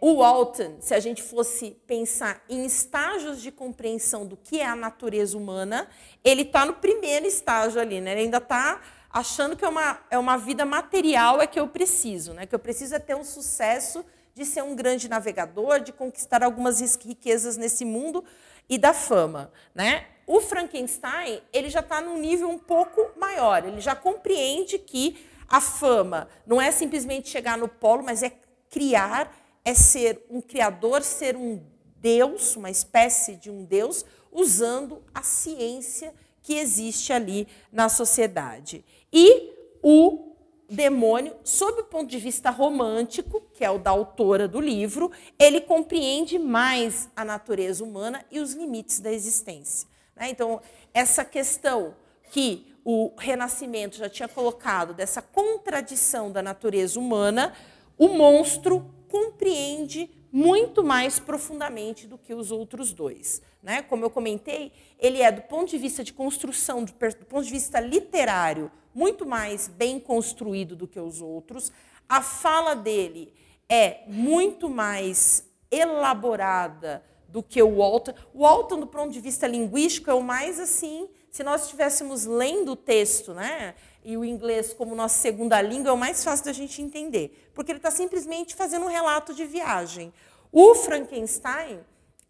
O Walton, se a gente fosse pensar em estágios de compreensão do que é a natureza humana, ele está no primeiro estágio ali, né? Ele ainda está... achando que é uma vida material que eu preciso, né? Que eu preciso ter um sucesso de ser um grande navegador, de conquistar algumas riquezas nesse mundo e da fama. Né? O Frankenstein ele já está num nível um pouco maior, ele já compreende que a fama não é simplesmente chegar no polo, mas é criar, é ser um criador, ser um deus, uma espécie de um deus, usando a ciência que existe ali na sociedade. E o demônio, sob o ponto de vista romântico, que é o da autora do livro, ele compreende mais a natureza humana e os limites da existência. Então, essa questão que o Renascimento já tinha colocado, dessa contradição da natureza humana, o monstro compreende muito mais profundamente do que os outros dois. Né? Como eu comentei, ele é, do ponto de vista de construção, do ponto de vista literário, muito mais bem construído do que os outros. A fala dele é muito mais elaborada do que o Walton. O Walton, do ponto de vista linguístico, é o mais assim, se nós estivéssemos lendo o texto, né? E o inglês como nossa segunda língua, é o mais fácil da gente entender, porque ele está simplesmente fazendo um relato de viagem. O Frankenstein,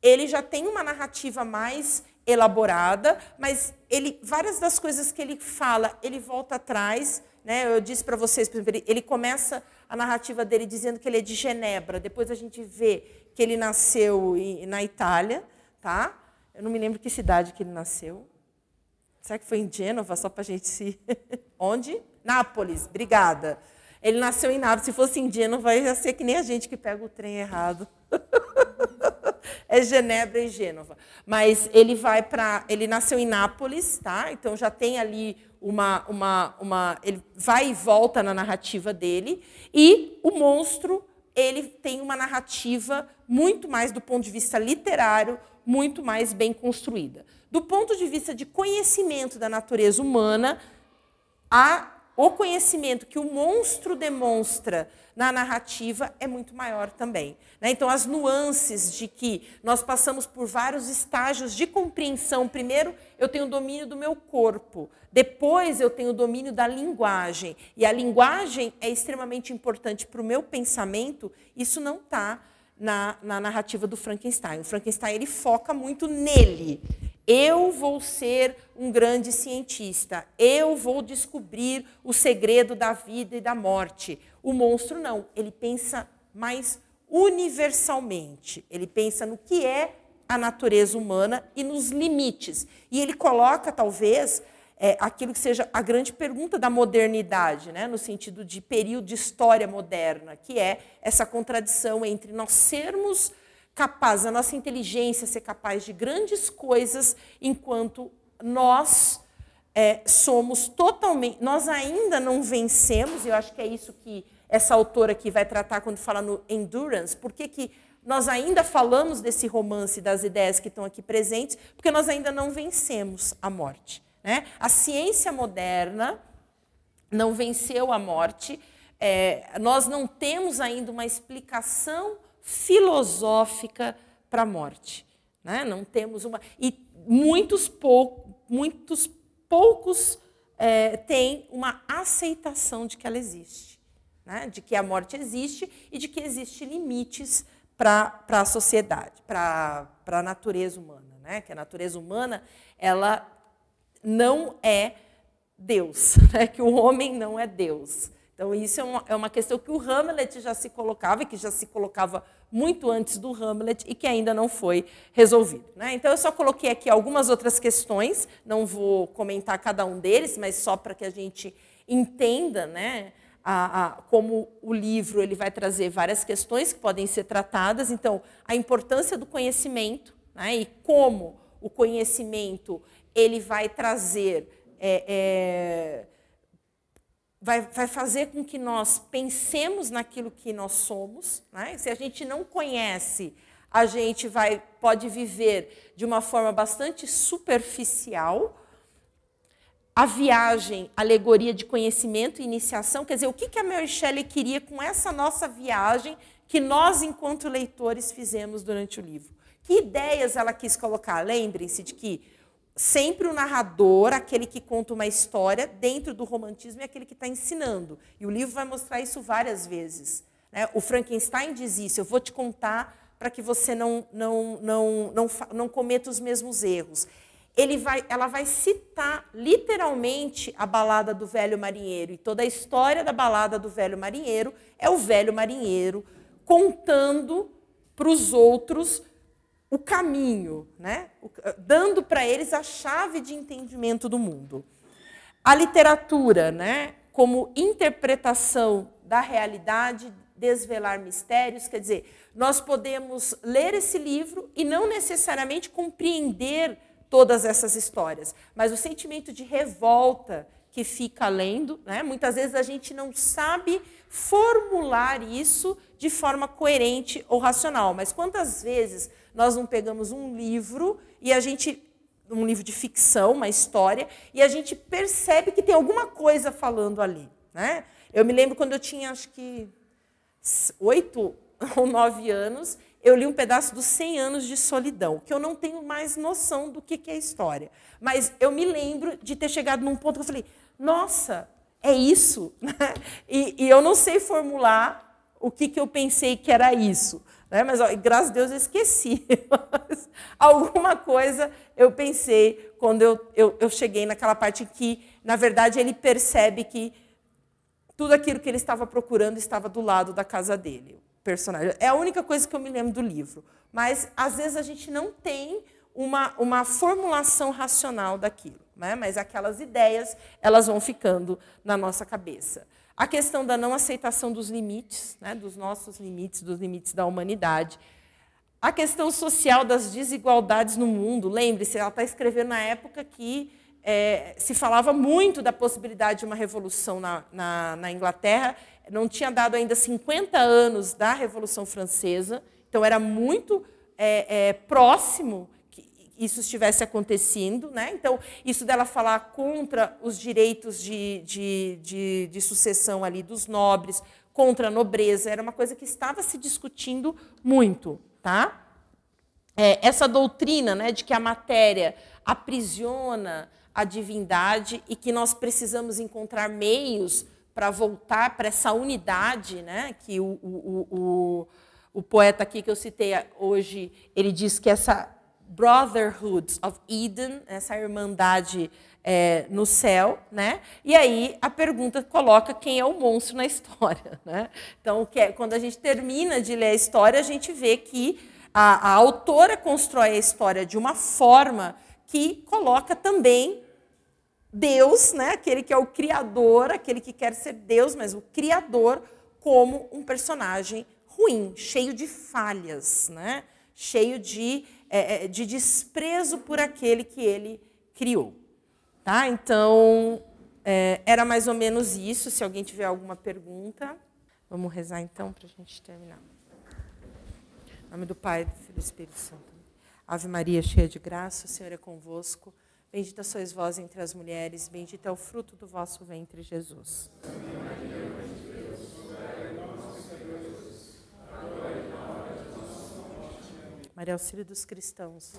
ele já tem uma narrativa mais elaborada, mas várias das coisas que ele fala, ele volta atrás. Né? Eu disse para vocês, por exemplo, ele começa a narrativa dele dizendo que ele é de Genebra, depois a gente vê que ele nasceu na Itália. Tá? Eu não me lembro que cidade que ele nasceu. Será que foi em Gênova, só para a gente se... Onde? Nápoles, obrigada. Ele nasceu em Nápoles. Se fosse em Gênova, ia ser que nem a gente que pega o trem errado. É Genebra e Gênova. Mas ele nasceu em Nápoles, tá? Então já tem ali ele vai e volta na narrativa dele. E o monstro, ele tem uma narrativa muito mais do ponto de vista literário, muito mais bem construída. Do ponto de vista de conhecimento da natureza humana, o conhecimento que o monstro demonstra na narrativa é muito maior também. Então, as nuances de que nós passamos por vários estágios de compreensão. Primeiro, eu tenho o domínio do meu corpo. Depois, eu tenho o domínio da linguagem. E a linguagem é extremamente importante para o meu pensamento. Isso não está na narrativa do Frankenstein. O Frankenstein ele foca muito nele. Eu vou ser um grande cientista. Eu vou descobrir o segredo da vida e da morte. O monstro não. Ele pensa mais universalmente. Ele pensa no que é a natureza humana e nos limites. E ele coloca, talvez, aquilo que seja a grande pergunta da modernidade, né? No sentido de período de história moderna, que é essa contradição entre nós sermos capazes, a nossa inteligência ser capaz de grandes coisas, enquanto nós somos totalmente... Nós ainda não vencemos, e eu acho que é isso que essa autora aqui vai tratar quando fala no Endurance. Por que nós ainda falamos desse romance, das ideias que estão aqui presentes? Porque nós ainda não vencemos a morte, né? A ciência moderna não venceu a morte. Nós não temos ainda uma explicação filosófica para a morte, né? Não temos uma... E muitos poucos têm uma aceitação de que ela existe, né? De que a morte existe e de que existem limites para a sociedade, para a natureza humana, né? Que a natureza humana ela não é Deus, né? Que o homem não é Deus. Então, isso é uma questão que o Hamlet já se colocava, e que já se colocava muito antes do Hamlet, e que ainda não foi resolvido, né? Então, eu só coloquei aqui algumas outras questões, não vou comentar cada um deles, mas só para que a gente entenda, né, como o livro ele vai trazer várias questões que podem ser tratadas. Então, a importância do conhecimento, né, e como o conhecimento ele vai trazer... Vai fazer com que nós pensemos naquilo que nós somos, né? Se a gente não conhece, a gente pode viver de uma forma bastante superficial. A viagem, alegoria de conhecimento e iniciação, quer dizer, o que a Mary Shelley queria com essa nossa viagem que nós, enquanto leitores, fizemos durante o livro? Que ideias ela quis colocar? Lembrem-se de que sempre o narrador, aquele que conta uma história, dentro do romantismo, é aquele que está ensinando. E o livro vai mostrar isso várias vezes, né? O Frankenstein diz isso: eu vou te contar para que você não cometa os mesmos erros. Ela vai citar literalmente a balada do velho marinheiro. E toda a história da balada do velho marinheiro é o velho marinheiro contando para os outros o caminho, né? Dando para eles a chave de entendimento do mundo. A literatura, né, como interpretação da realidade, desvelar mistérios, quer dizer, nós podemos ler esse livro e não necessariamente compreender todas essas histórias, mas o sentimento de revolta que fica lendo, né? Muitas vezes a gente não sabe formular isso de forma coerente ou racional, mas quantas vezes nós não pegamos um livro um livro de ficção, uma história, e a gente percebe que tem alguma coisa falando ali, né? Eu me lembro quando eu tinha, acho que 8 ou 9 anos, eu li um pedaço dos 100 anos de solidão, que eu não tenho mais noção do que é história. Mas eu me lembro de ter chegado num ponto que eu falei, nossa, é isso? E eu não sei formular o que eu pensei que era isso, né? Mas, graças a Deus, eu esqueci. Alguma coisa eu pensei quando eu cheguei naquela parte em que, na verdade, ele percebe que tudo aquilo que ele estava procurando estava do lado da casa dele. Personagem. É a única coisa que eu me lembro do livro. Mas, às vezes, a gente não tem uma formulação racional daquilo, né? Mas aquelas ideias elas vão ficando na nossa cabeça. A questão da não aceitação dos limites, né? Dos nossos limites, dos limites da humanidade. A questão social das desigualdades no mundo. Lembre-se, ela está escrevendo na época que se falava muito da possibilidade de uma revolução na Inglaterra. Não tinha dado ainda 50 anos da Revolução Francesa, então era muito próximo que isso estivesse acontecendo, né? Então, isso dela falar contra os direitos de sucessão ali dos nobres, contra a nobreza, era uma coisa que estava se discutindo muito, tá? Essa doutrina, né, de que a matéria aprisiona a divindade e que nós precisamos encontrar meios para voltar para essa unidade, né, que o poeta aqui que eu citei hoje, ele diz que essa Brotherhood of Eden, essa irmandade no céu, né? E aí a pergunta coloca quem é o monstro na história, né? Então, quando a gente termina de ler a história, a gente vê que a autora constrói a história de uma forma que coloca também Deus, né? Aquele que é o criador, aquele que quer ser Deus, mas o criador, como um personagem ruim, cheio de falhas, né? Cheio de desprezo por aquele que ele criou. Tá? Então, era mais ou menos isso. Se alguém tiver alguma pergunta, vamos rezar então para a gente terminar. Em nome do Pai, do Filho e do Espírito Santo. Ave Maria, cheia de graça, o Senhor é convosco. Bendita sois vós entre as mulheres, bendito é o fruto do vosso ventre, Jesus. Maria, auxílio dos cristãos.